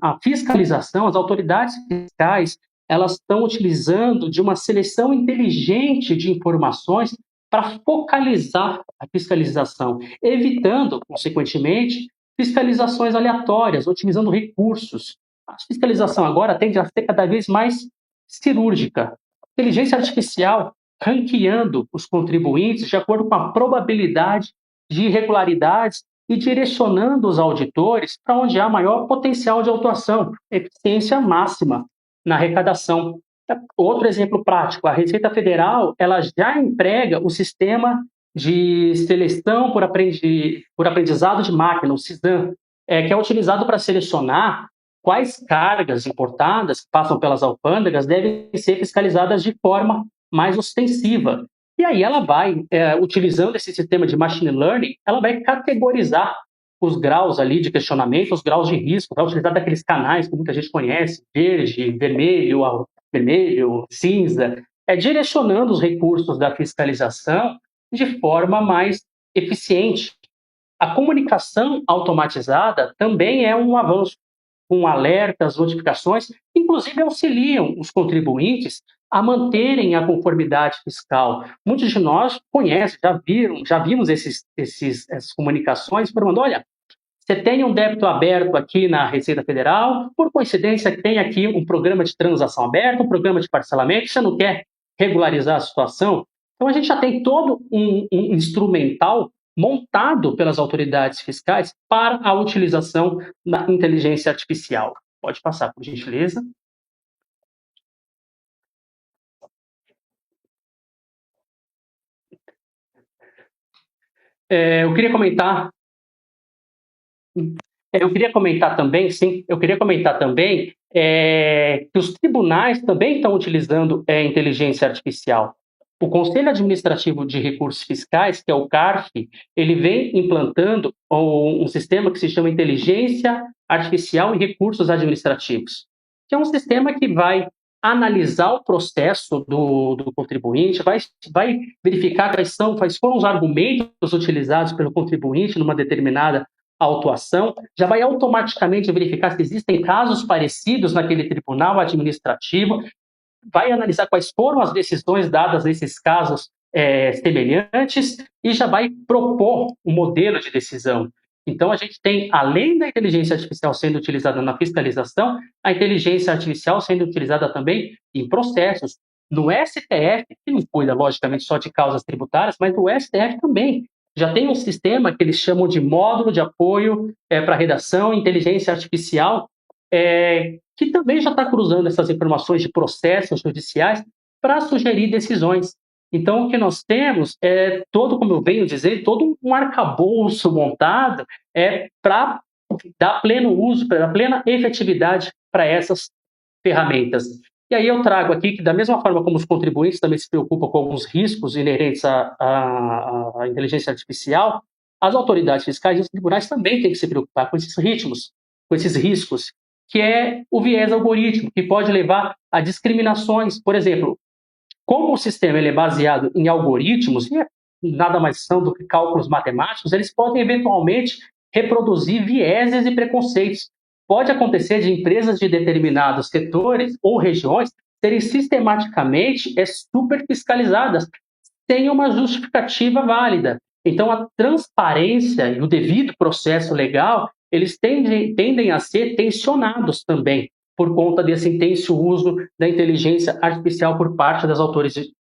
a fiscalização, as autoridades fiscais, elas estão utilizando de uma seleção inteligente de informações para focalizar a fiscalização, evitando, consequentemente, fiscalizações aleatórias, otimizando recursos. A fiscalização agora tende a ser cada vez mais cirúrgica. Inteligência artificial ranqueando os contribuintes de acordo com a probabilidade de irregularidades e direcionando os auditores para onde há maior potencial de autuação, eficiência máxima na arrecadação. Outro exemplo prático, a Receita Federal ela já emprega o sistema de seleção por aprendizado de máquina, o SISAM, que é utilizado para selecionar quais cargas importadas que passam pelas alfândegas devem ser fiscalizadas de forma mais ostensiva. E aí ela vai, utilizando esse sistema de machine learning, ela vai categorizar os graus ali de questionamento, os graus de risco, vai utilizar daqueles canais que muita gente conhece, verde, vermelho, cinza, direcionando os recursos da fiscalização de forma mais eficiente. A comunicação automatizada também é um avanço, com alertas, notificações, inclusive auxiliam os contribuintes a manterem a conformidade fiscal. Muitos de nós conhecem, já vimos essas comunicações, falando, olha, você tem um débito aberto aqui na Receita Federal, por coincidência tem aqui um programa de transação aberto, um programa de parcelamento, você não quer regularizar a situação? Então a gente já tem todo um instrumental montado pelas autoridades fiscais para a utilização da inteligência artificial. Pode passar, por gentileza. Eu queria comentar que os tribunais também estão utilizando inteligência artificial. O Conselho Administrativo de Recursos Fiscais, que é o CARF, ele vem implantando um sistema que se chama Inteligência Artificial e Recursos Administrativos, que é um sistema que vai analisar o processo do contribuinte, vai verificar quais foram os argumentos utilizados pelo contribuinte numa determinada autuação, já vai automaticamente verificar se existem casos parecidos naquele tribunal administrativo, vai analisar quais foram as decisões dadas nesses casos semelhantes e já vai propor um modelo de decisão. Então, a gente tem, além da inteligência artificial sendo utilizada na fiscalização, a inteligência artificial sendo utilizada também em processos. No STF, que não cuida, logicamente, só de causas tributárias, mas no STF também já tem um sistema que eles chamam de módulo de apoio para redação e inteligência artificial, que também já está cruzando essas informações de processos judiciais para sugerir decisões. Então, o que nós temos é todo, como eu venho dizer, todo um arcabouço montado para dar pleno uso, para plena efetividade para essas ferramentas. E aí eu trago aqui que, da mesma forma como os contribuintes também se preocupam com alguns riscos inerentes à inteligência artificial, as autoridades fiscais e os tribunais também têm que se preocupar com esses riscos, que é o viés algorítmico, que pode levar a discriminações. Por exemplo, como o sistema ele é baseado em algoritmos, e nada mais são do que cálculos matemáticos, eles podem eventualmente reproduzir vieses e preconceitos. Pode acontecer de empresas de determinados setores ou regiões serem sistematicamente superfiscalizadas, sem uma justificativa válida. Então, a transparência e o devido processo legal, eles tendem a ser tensionados também, por conta desse intenso uso da inteligência artificial por parte das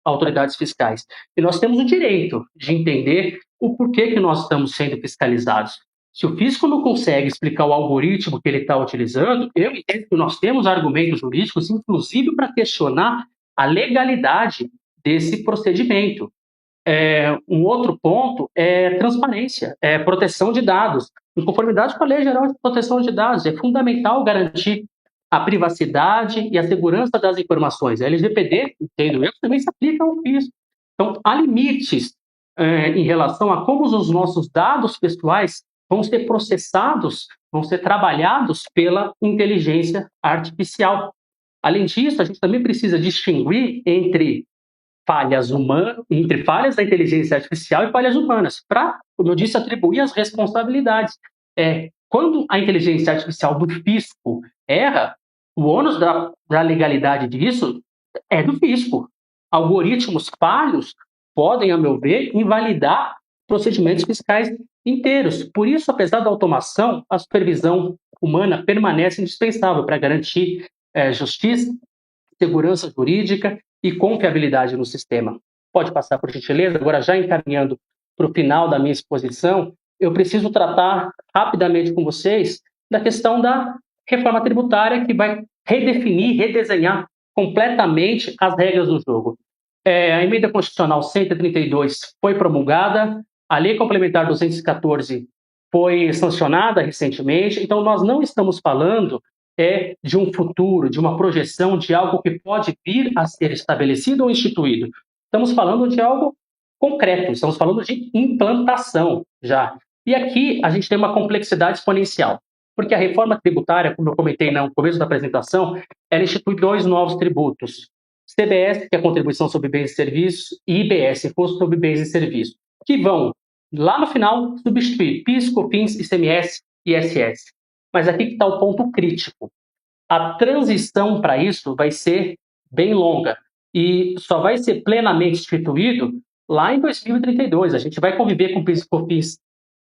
autoridades fiscais. E nós temos o direito de entender o porquê que nós estamos sendo fiscalizados. Se o fisco não consegue explicar o algoritmo que ele está utilizando, eu entendo que nós temos argumentos jurídicos, inclusive para questionar a legalidade desse procedimento. Um outro ponto é transparência, proteção de dados. Em conformidade com a Lei Geral de Proteção de Dados, é fundamental garantir a privacidade e a segurança das informações. A LGPD, entendo eu, também se aplica ao fisco. Então, há limites em relação a como os nossos dados pessoais vão ser processados, vão ser trabalhados pela inteligência artificial. Além disso, a gente também precisa distinguir entre falhas da inteligência artificial e falhas humanas, para, como eu disse, atribuir as responsabilidades. Quando a inteligência artificial do fisco erra, o ônus da legalidade disso é do fisco. Algoritmos falhos podem, a meu ver, invalidar procedimentos fiscais inteiros. Por isso, apesar da automação, a supervisão humana permanece indispensável para garantir justiça, segurança jurídica e confiabilidade no sistema. Pode passar, por gentileza? Agora, já encaminhando para o final da minha exposição, eu preciso tratar rapidamente com vocês da questão da reforma tributária, que vai redefinir, redesenhar completamente as regras do jogo. A emenda constitucional 132 foi promulgada, a lei complementar 214 foi sancionada recentemente, então nós não estamos falando de um futuro, de uma projeção, de algo que pode vir a ser estabelecido ou instituído. Estamos falando de algo concreto, estamos falando de implantação já. E aqui a gente tem uma complexidade exponencial, porque a reforma tributária, como eu comentei no começo da apresentação, ela institui 2 novos tributos: CBS, que é a Contribuição sobre Bens e Serviços, e IBS, Imposto sobre Bens e Serviços, que vão, lá no final, substituir PIS, COFINS, ICMS e ISS. Mas aqui que está o ponto crítico. A transição para isso vai ser bem longa e só vai ser plenamente instituído lá em 2032. A gente vai conviver com PIS e COFINS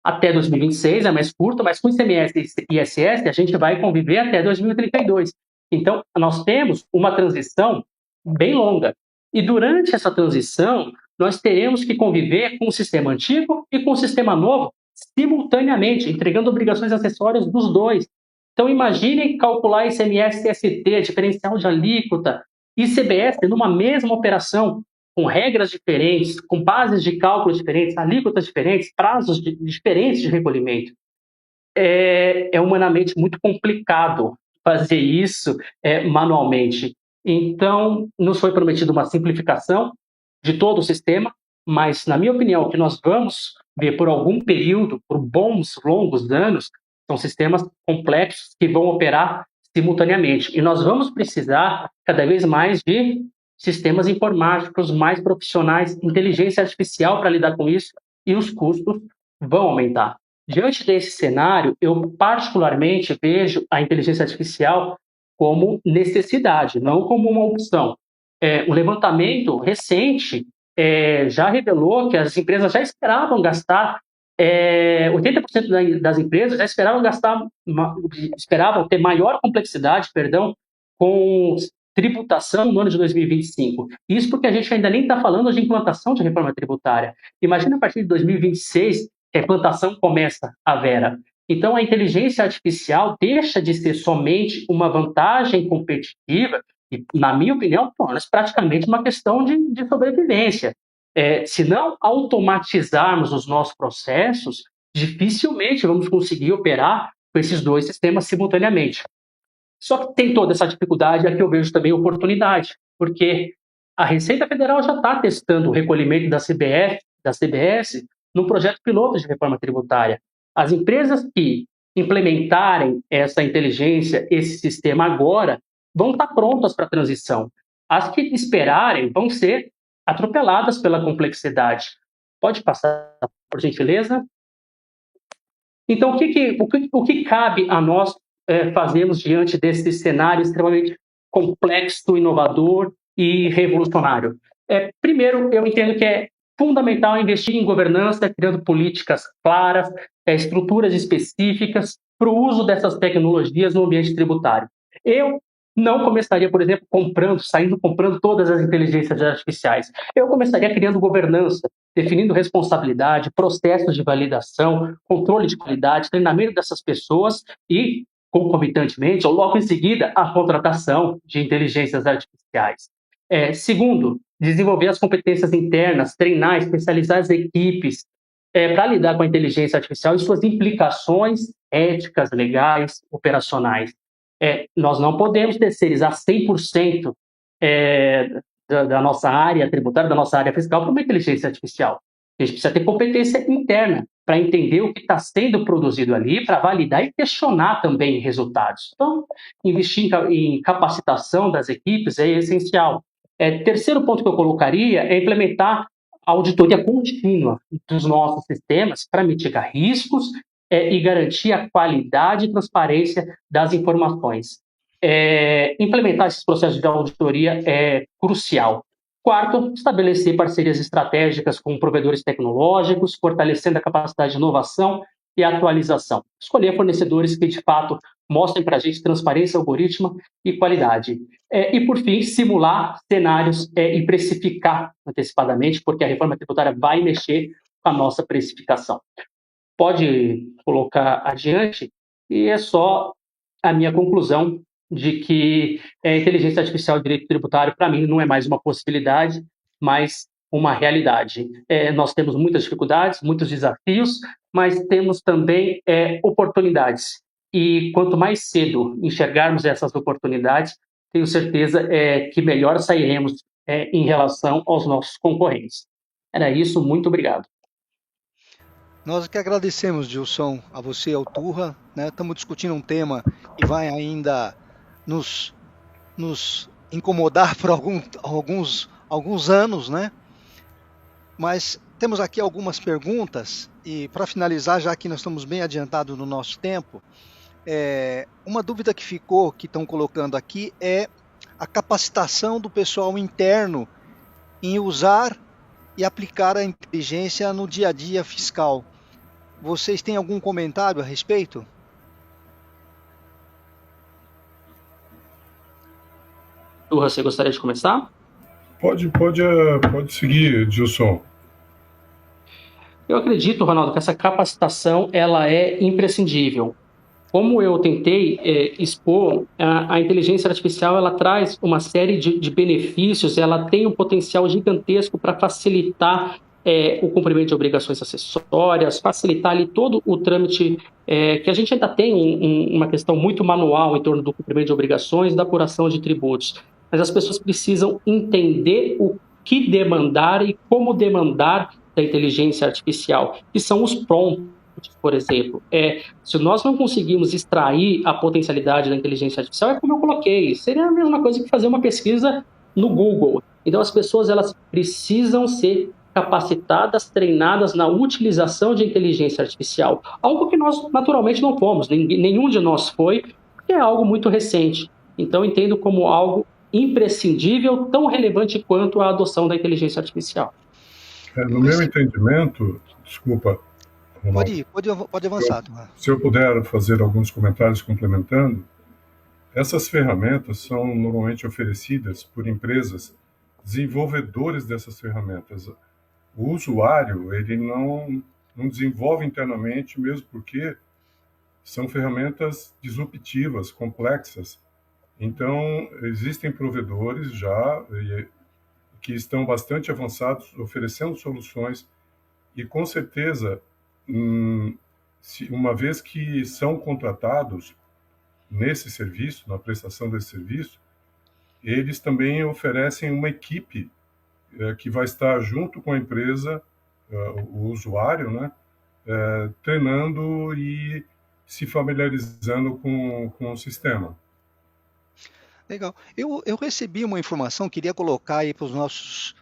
até 2026, é mais curto, mas com ICMS e ISS a gente vai conviver até 2032. Então, nós temos uma transição bem longa. E durante essa transição, nós teremos que conviver com o sistema antigo e com o sistema novo simultaneamente, entregando obrigações acessórias dos dois. Então, imaginem calcular ICMS, TST, diferencial de alíquota e CBS numa mesma operação. com regras diferentes, com bases de cálculo diferentes, alíquotas diferentes, prazos diferentes de recolhimento. É humanamente muito complicado fazer isso manualmente. Então, nos foi prometido uma simplificação de todo o sistema, mas, na minha opinião, o que nós vamos ver por algum período, por bons, longos anos, são sistemas complexos que vão operar simultaneamente. E nós vamos precisar cada vez mais de sistemas informáticos mais profissionais, inteligência artificial para lidar com isso, e os custos vão aumentar. Diante desse cenário, eu particularmente vejo a inteligência artificial como necessidade, não como uma opção. Um levantamento recente já revelou que as empresas já esperavam gastar 80% das empresas já esperavam ter maior complexidade, com tributação no ano de 2025. Isso porque a gente ainda nem está falando de implantação de reforma tributária. Imagina a partir de 2026 que a implantação começa a vera. Então, a inteligência artificial deixa de ser somente uma vantagem competitiva e, na minha opinião, torna-se praticamente uma questão de sobrevivência. Se não automatizarmos os nossos processos, dificilmente vamos conseguir operar com esses dois sistemas simultaneamente. Só que tem toda essa dificuldade, aqui eu vejo também oportunidade, porque a Receita Federal já está testando o recolhimento da CBS, num projeto piloto de reforma tributária. As empresas que implementarem essa inteligência, esse sistema agora, vão estar prontas para a transição. As que esperarem vão ser atropeladas pela complexidade. Pode passar, por gentileza? Então, o que cabe a nós fazermos diante desse cenário extremamente complexo, inovador e revolucionário? Primeiro, eu entendo que é fundamental investir em governança, criando políticas claras, estruturas específicas para o uso dessas tecnologias no ambiente tributário. Eu não começaria, por exemplo, comprando todas as inteligências artificiais. Eu começaria criando governança, definindo responsabilidade, processos de validação, controle de qualidade, treinamento dessas pessoas e, concomitantemente, ou logo em seguida, a contratação de inteligências artificiais. Segundo, desenvolver as competências internas, treinar, especializar as equipes para lidar com a inteligência artificial e suas implicações éticas, legais, operacionais. Nós não podemos terceirizar 100% da nossa área tributária, da nossa área fiscal para uma inteligência artificial. A gente precisa ter competência interna para entender o que está sendo produzido ali, para validar e questionar também resultados. Então, investir em capacitação das equipes é essencial. Terceiro ponto que eu colocaria é implementar a auditoria contínua dos nossos sistemas para mitigar riscos e garantir a qualidade e transparência das informações. Implementar esses processos de auditoria é crucial. Quarto, estabelecer parcerias estratégicas com provedores tecnológicos, fortalecendo a capacidade de inovação e atualização. Escolher fornecedores que, de fato, mostrem para a gente transparência, algoritmo e qualidade. E, por fim, simular cenários e precificar antecipadamente, porque a reforma tributária vai mexer com a nossa precificação. Pode colocar adiante, e é só a minha conclusão de que a inteligência artificial e direito tributário, para mim, não é mais uma possibilidade, mas uma realidade. Nós temos muitas dificuldades, muitos desafios, mas temos também oportunidades. E quanto mais cedo enxergarmos essas oportunidades, tenho certeza que melhor sairemos em relação aos nossos concorrentes. Era isso, muito obrigado. Nós que agradecemos, Gilson, a você e ao Turra, né? Estamos discutindo um tema que vai ainda nos incomodar por alguns anos, né? Mas temos aqui algumas perguntas e, para finalizar, já que nós estamos bem adiantados no nosso tempo, uma dúvida que ficou, que estão colocando aqui, é a capacitação do pessoal interno em usar e aplicar a inteligência no dia a dia fiscal. Vocês têm algum comentário a respeito? Turra, você gostaria de começar? Pode seguir, Gilson. Eu acredito, Ronaldo, que essa capacitação ela é imprescindível. como eu tentei expor, a inteligência artificial ela traz uma série de benefícios, ela tem um potencial gigantesco para facilitar o cumprimento de obrigações acessórias, facilitar ali todo o trâmite, que a gente ainda tem uma questão muito manual em torno do cumprimento de obrigações, da apuração de tributos. Mas as pessoas precisam entender o que demandar e como demandar da inteligência artificial, que são os prompts, por exemplo. Se nós não conseguirmos extrair a potencialidade da inteligência artificial, é como eu coloquei, seria a mesma coisa que fazer uma pesquisa no Google. Então, as pessoas elas precisam ser capacitadas, treinadas na utilização de inteligência artificial, algo que nós naturalmente não fomos, nenhum de nós foi, porque é algo muito recente. Então, entendo como algo imprescindível, tão relevante quanto a adoção da inteligência artificial. No meu entendimento, desculpa, Ronaldo, pode avançar. Se eu puder fazer alguns comentários complementando, essas ferramentas são normalmente oferecidas por empresas desenvolvedores dessas ferramentas. O usuário, ele não desenvolve internamente, mesmo porque são ferramentas disruptivas, complexas. Então, existem provedores já que estão bastante avançados, oferecendo soluções, e com certeza, uma vez que são contratados nesse serviço, na prestação desse serviço, eles também oferecem uma equipe que vai estar junto com a empresa, o usuário, né, treinando e se familiarizando com o sistema. Legal. Eu recebi uma informação, queria colocar aí para os nossos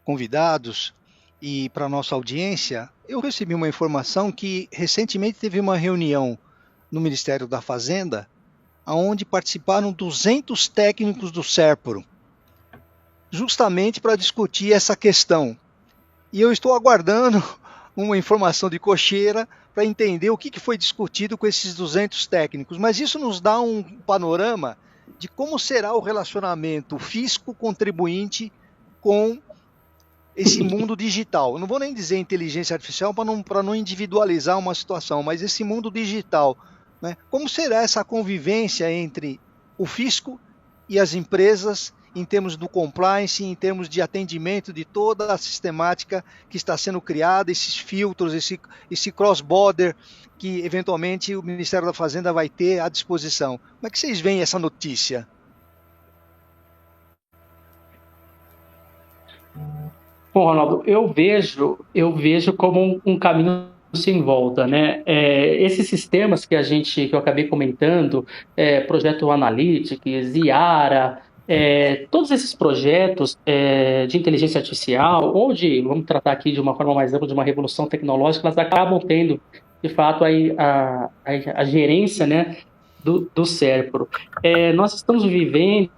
convidados e para a nossa audiência. Eu recebi uma informação que recentemente teve uma reunião no Ministério da Fazenda, onde participaram 200 técnicos do SERPRO, justamente para discutir essa questão. E eu estou aguardando uma informação de cocheira para entender o que foi discutido com esses 200 técnicos. Mas isso nos dá um panorama de como será o relacionamento fisco-contribuinte com esse mundo digital. Eu não vou nem dizer inteligência artificial para não individualizar uma situação, mas esse mundo digital, né? Como será essa convivência entre o fisco e as empresas em termos do compliance, em termos de atendimento de toda a sistemática que está sendo criada, esses filtros, esse cross-border que eventualmente o Ministério da Fazenda vai ter à disposição. Como é que vocês veem essa notícia? Bom, Ronaldo, eu vejo como um caminho sem volta, né? Esses sistemas que eu acabei comentando, Projeto Analytics, Iara, todos esses projetos de inteligência artificial, ou vamos tratar aqui de uma forma mais ampla, de uma revolução tecnológica, elas acabam tendo, de fato, a gerência, né, do SERPRO. Nós estamos vivendo,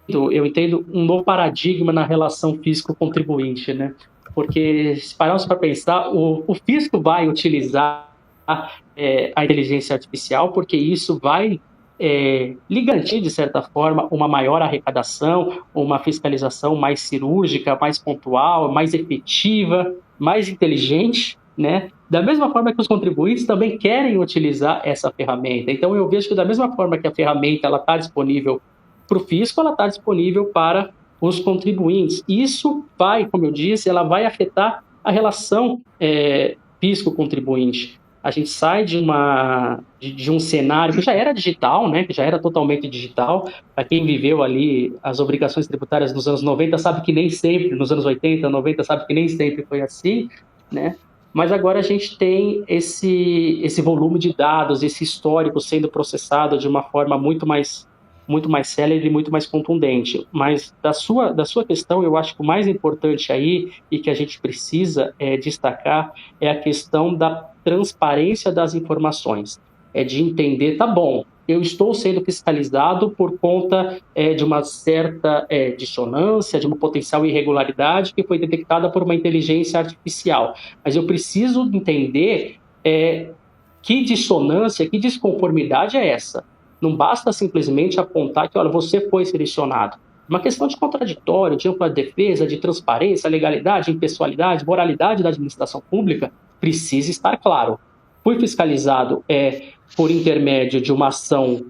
eu entendo, um novo paradigma na relação fisco-contribuinte, né? Porque, se pararmos para pensar, o fisco vai utilizar a inteligência artificial, porque isso vai lhe garantir, de certa forma, uma maior arrecadação, uma fiscalização mais cirúrgica, mais pontual, mais efetiva, mais inteligente, né? Da mesma forma que os contribuintes também querem utilizar essa ferramenta. Então, eu vejo que da mesma forma que a ferramenta está disponível para o fisco, ela está disponível para os contribuintes. Isso vai, como eu disse, ela vai afetar a relação fisco-contribuinte. A gente sai de um cenário que já era digital, né, que já era totalmente digital. Para quem viveu ali as obrigações tributárias nos anos 90 sabe que nem sempre, nos anos 80, 90, sabe que nem sempre foi assim, né? Mas agora a gente tem esse volume de dados, esse histórico sendo processado de uma forma muito mais célere e muito mais contundente. Mas da sua questão, eu acho que o mais importante aí, e que a gente precisa destacar, é a questão da transparência das informações. De entender, tá bom, eu estou sendo fiscalizado por conta de uma certa dissonância, de uma potencial irregularidade que foi detectada por uma inteligência artificial. Mas eu preciso entender que dissonância, que desconformidade é essa. Não basta simplesmente apontar que, olha, você foi selecionado. Uma questão de contraditório, de ampla defesa, de transparência, legalidade, impessoalidade, moralidade da administração pública precisa estar claro. fui fiscalizado por intermédio de uma ação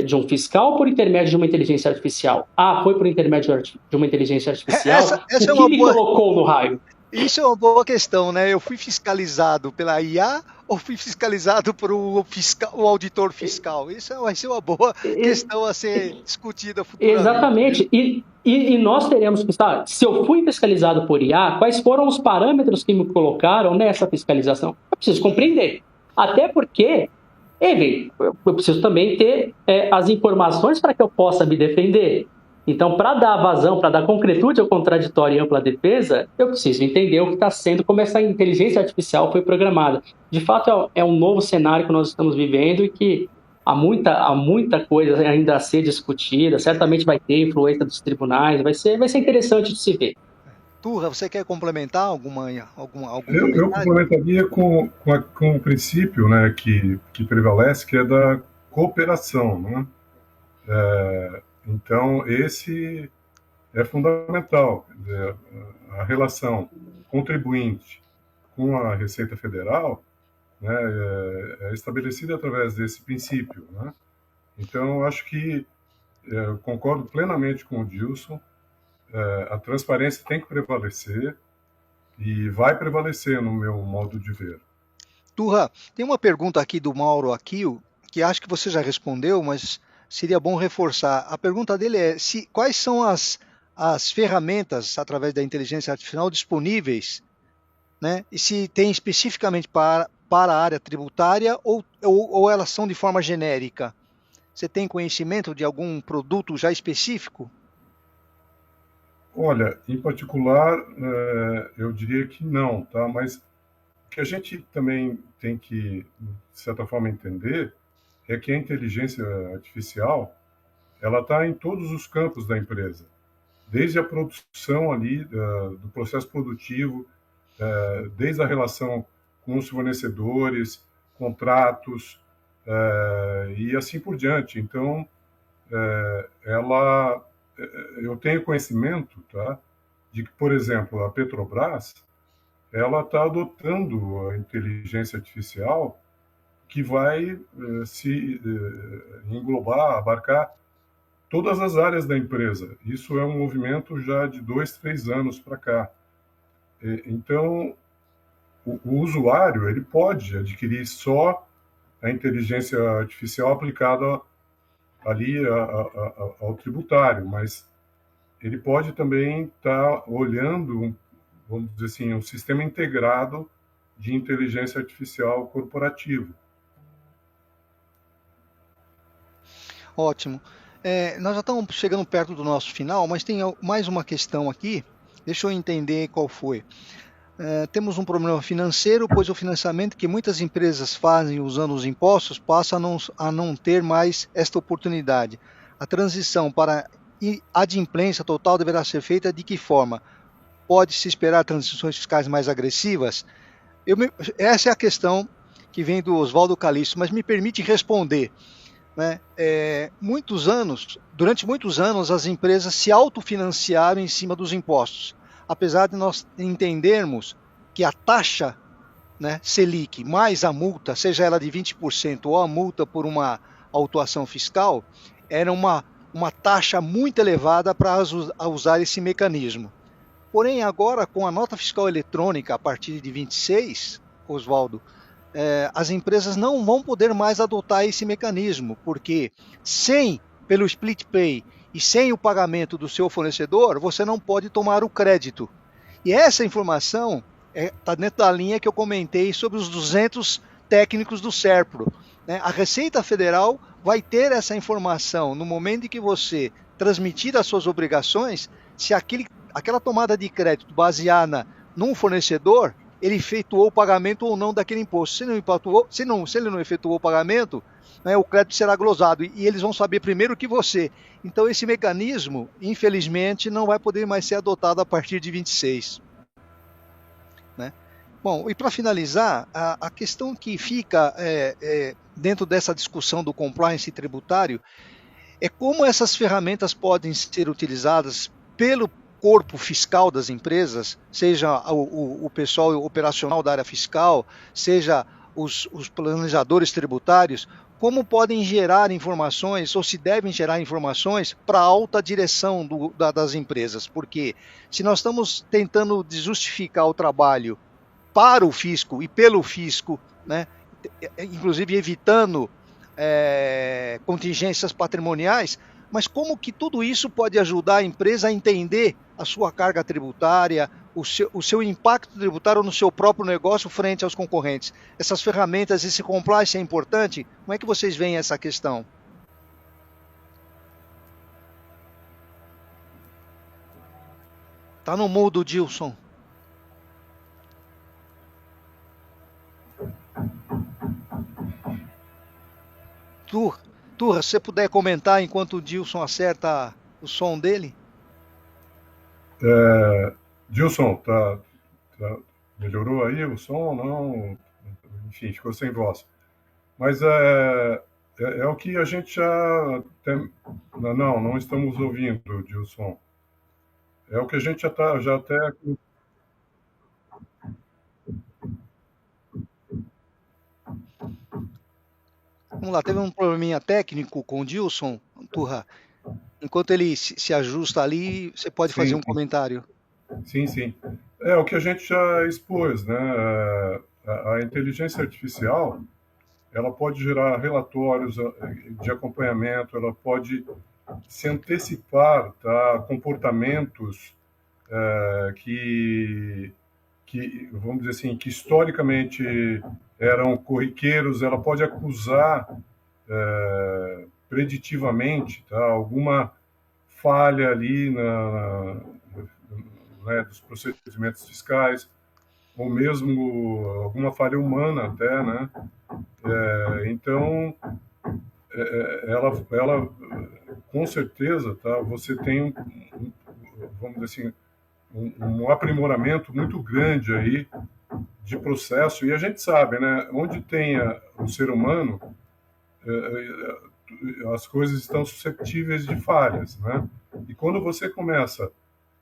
de um fiscal ou por intermédio de uma inteligência artificial? Foi por intermédio de uma inteligência artificial? Essa o que me colocou no raio? Isso é uma boa questão, né? Eu fui fiscalizado pela IA ou fui fiscalizado por o auditor fiscal? Isso vai ser uma boa questão a ser discutida futuramente. Exatamente. E nós teremos que estar. Se eu fui fiscalizado por IA, quais foram os parâmetros que me colocaram nessa fiscalização? Eu preciso compreender. Até porque eu preciso também ter as informações para que eu possa me defender. Então, para dar vazão, para dar concretude ao contraditório e ampla defesa, eu preciso entender o que está sendo, como essa inteligência artificial foi programada. De fato, é um novo cenário que nós estamos vivendo e que há muita coisa ainda a ser discutida. Certamente vai ter influência dos tribunais, vai ser interessante de se ver. Turra, você quer complementar algum Eu complementaria com o princípio, né, que prevalece, que é da cooperação, né? Então, esse é fundamental. A relação contribuinte com a Receita Federal, né, é estabelecida através desse princípio, né? Então, acho que concordo plenamente com o Dilson. A transparência tem que prevalecer e vai prevalecer no meu modo de ver. Turra, tem uma pergunta aqui do Mauro Aquio, que acho que você já respondeu, mas seria bom reforçar. A pergunta dele é quais são as ferramentas, através da inteligência artificial, disponíveis, né? E se tem especificamente para a área tributária ou elas são de forma genérica? Você tem conhecimento de algum produto já específico? Olha, em particular, eu diria que não, tá? Mas o que a gente também tem que, de certa forma, entender é que a inteligência artificial, ela está em todos os campos da empresa, desde a produção ali, do processo produtivo, desde a relação com os fornecedores, contratos, e assim por diante. Então, eu tenho conhecimento, tá, de que, por exemplo, a Petrobras, ela está adotando a inteligência artificial que vai se englobar, abarcar todas as áreas da empresa. Isso é um movimento já de 2, 3 anos para cá. Então, o usuário ele pode adquirir só a inteligência artificial aplicada ali ao tributário, mas ele pode também estar olhando, vamos dizer assim, um sistema integrado de inteligência artificial corporativo. Ótimo. Nós já estamos chegando perto do nosso final, mas tem mais uma questão aqui. Deixa eu entender qual foi. Temos um problema financeiro, pois o financiamento que muitas empresas fazem usando os impostos passa a não ter mais esta oportunidade. A transição para a adimplência total deverá ser feita de que forma? Pode-se esperar transições fiscais mais agressivas? Essa é a questão que vem do Oswaldo Calixto, mas me permite responder. Né? Durante muitos anos, as empresas se autofinanciaram em cima dos impostos. Apesar de nós entendermos que a taxa, né, Selic mais a multa, seja ela de 20% ou a multa por uma autuação fiscal, era uma taxa muito elevada para usar esse mecanismo. Porém, agora, com a nota fiscal eletrônica a partir de 26, Oswaldo, as empresas não vão poder mais adotar esse mecanismo, porque pelo split pay e sem o pagamento do seu fornecedor, você não pode tomar o crédito. E essa informação está dentro da linha que eu comentei sobre os 200 técnicos do SERPRO. Né? A Receita Federal vai ter essa informação no momento em que você transmitir as suas obrigações, se aquela tomada de crédito baseada num fornecedor, ele efetuou o pagamento ou não daquele imposto. Se ele não efetuou o pagamento, né, o crédito será glosado e eles vão saber primeiro que você. Então esse mecanismo, infelizmente, não vai poder mais ser adotado a partir de 26. Né? Bom, e para finalizar, a questão que fica dentro dessa discussão do compliance tributário é como essas ferramentas podem ser utilizadas pelo corpo fiscal das empresas, seja o pessoal operacional da área fiscal, seja os planejadores tributários, como podem gerar informações, ou se devem gerar informações para a alta direção das empresas, porque se nós estamos tentando justificar o trabalho para o fisco e pelo fisco, né, inclusive evitando contingências patrimoniais, mas como que tudo isso pode ajudar a empresa a entender a sua carga tributária, o seu impacto tributário no seu próprio negócio frente aos concorrentes? Essas ferramentas, esse compliance é importante? Como é que vocês veem essa questão? Tá no mudo, Dilson. Turra, se você puder comentar enquanto o Dilson acerta o som dele. Dilson, melhorou aí o som ou não? Enfim, ficou sem voz. Mas é o que a gente já tem... Não estamos ouvindo, Dilson. É o que a gente já até... Vamos lá, teve um probleminha técnico com o Dilson, Turra. Enquanto ele se ajusta ali, você pode fazer um comentário. Sim. É o que a gente já expôs, né? A inteligência artificial, ela pode gerar relatórios de acompanhamento, ela pode se antecipar, tá? Comportamentos que, vamos dizer assim, que historicamente eram corriqueiros, ela pode acusar preditivamente, tá? Alguma falha ali né, dos procedimentos fiscais, ou mesmo alguma falha humana até, né? Então, ela com certeza, tá? Você tem vamos dizer assim, um aprimoramento muito grande aí de processo, e a gente sabe, né? Onde tenha o ser humano, as coisas estão suscetíveis de falhas, né? E quando você começa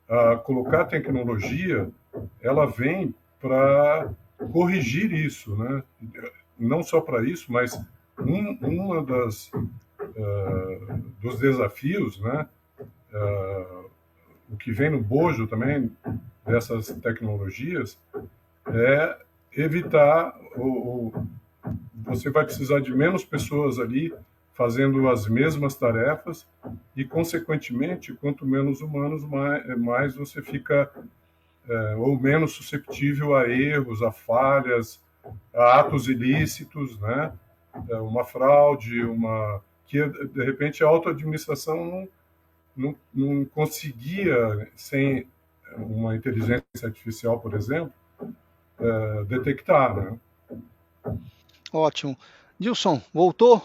a colocar tecnologia, ela vem para corrigir isso, né? Não só para isso, mas uma dos desafios, né? O que vem no bojo também dessas tecnologias é evitar você vai precisar de menos pessoas ali fazendo as mesmas tarefas e, consequentemente, quanto menos humanos, mais você fica ou menos susceptível a erros, a falhas, a atos ilícitos, né? Uma fraude, que de repente a autoadministração não conseguia, sem uma inteligência artificial, por exemplo, detectar, né? Ótimo. Dilson, voltou?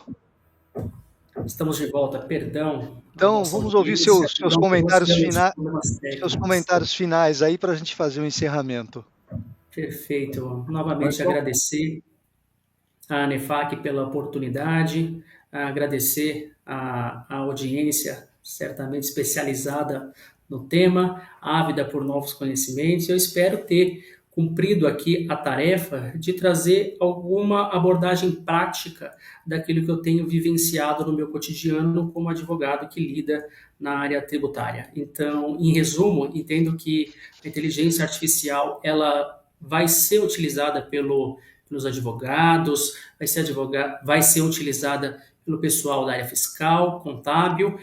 Estamos de volta, perdão. Então, vamos ouvir seus comentários finais aí para a gente fazer o encerramento. Perfeito. Novamente agradecer a ANEFAC pela oportunidade, agradecer a audiência certamente especializada no tema, ávida por novos conhecimentos. Eu espero ter cumprido aqui a tarefa de trazer alguma abordagem prática daquilo que eu tenho vivenciado no meu cotidiano como advogado que lida na área tributária. Então, em resumo, entendo que a inteligência artificial ela vai ser utilizada pelos advogados, vai ser utilizada pelo pessoal da área fiscal, contábil,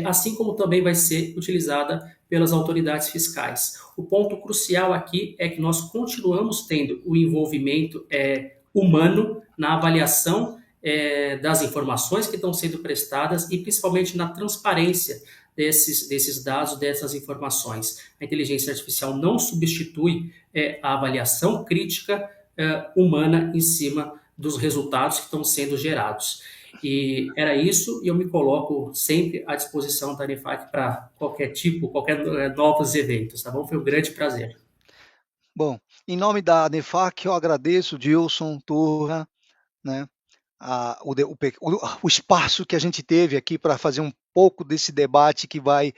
assim como também vai ser utilizada pelas autoridades fiscais. O ponto crucial aqui é que nós continuamos tendo o envolvimento humano na avaliação das informações que estão sendo prestadas e principalmente na transparência desses dados, dessas informações. A inteligência artificial não substitui a avaliação crítica humana em cima dos resultados que estão sendo gerados. E era isso, e eu me coloco sempre à disposição da ANEFAC para qualquer novos eventos, tá bom? Foi um grande prazer. Bom, em nome da ANEFAC, eu agradeço, Dilson, Turra, né, o espaço que a gente teve aqui para fazer um pouco desse debate que vai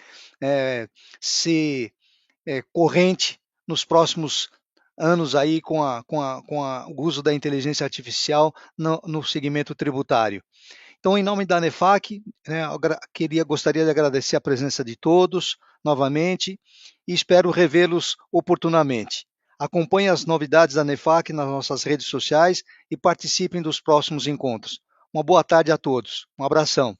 ser corrente nos próximos anos aí com o uso da inteligência artificial no segmento tributário. Então, em nome da ANEFAC, né, gostaria de agradecer a presença de todos novamente e espero revê-los oportunamente. Acompanhem as novidades da ANEFAC nas nossas redes sociais e participem dos próximos encontros. Uma boa tarde a todos. Um abração.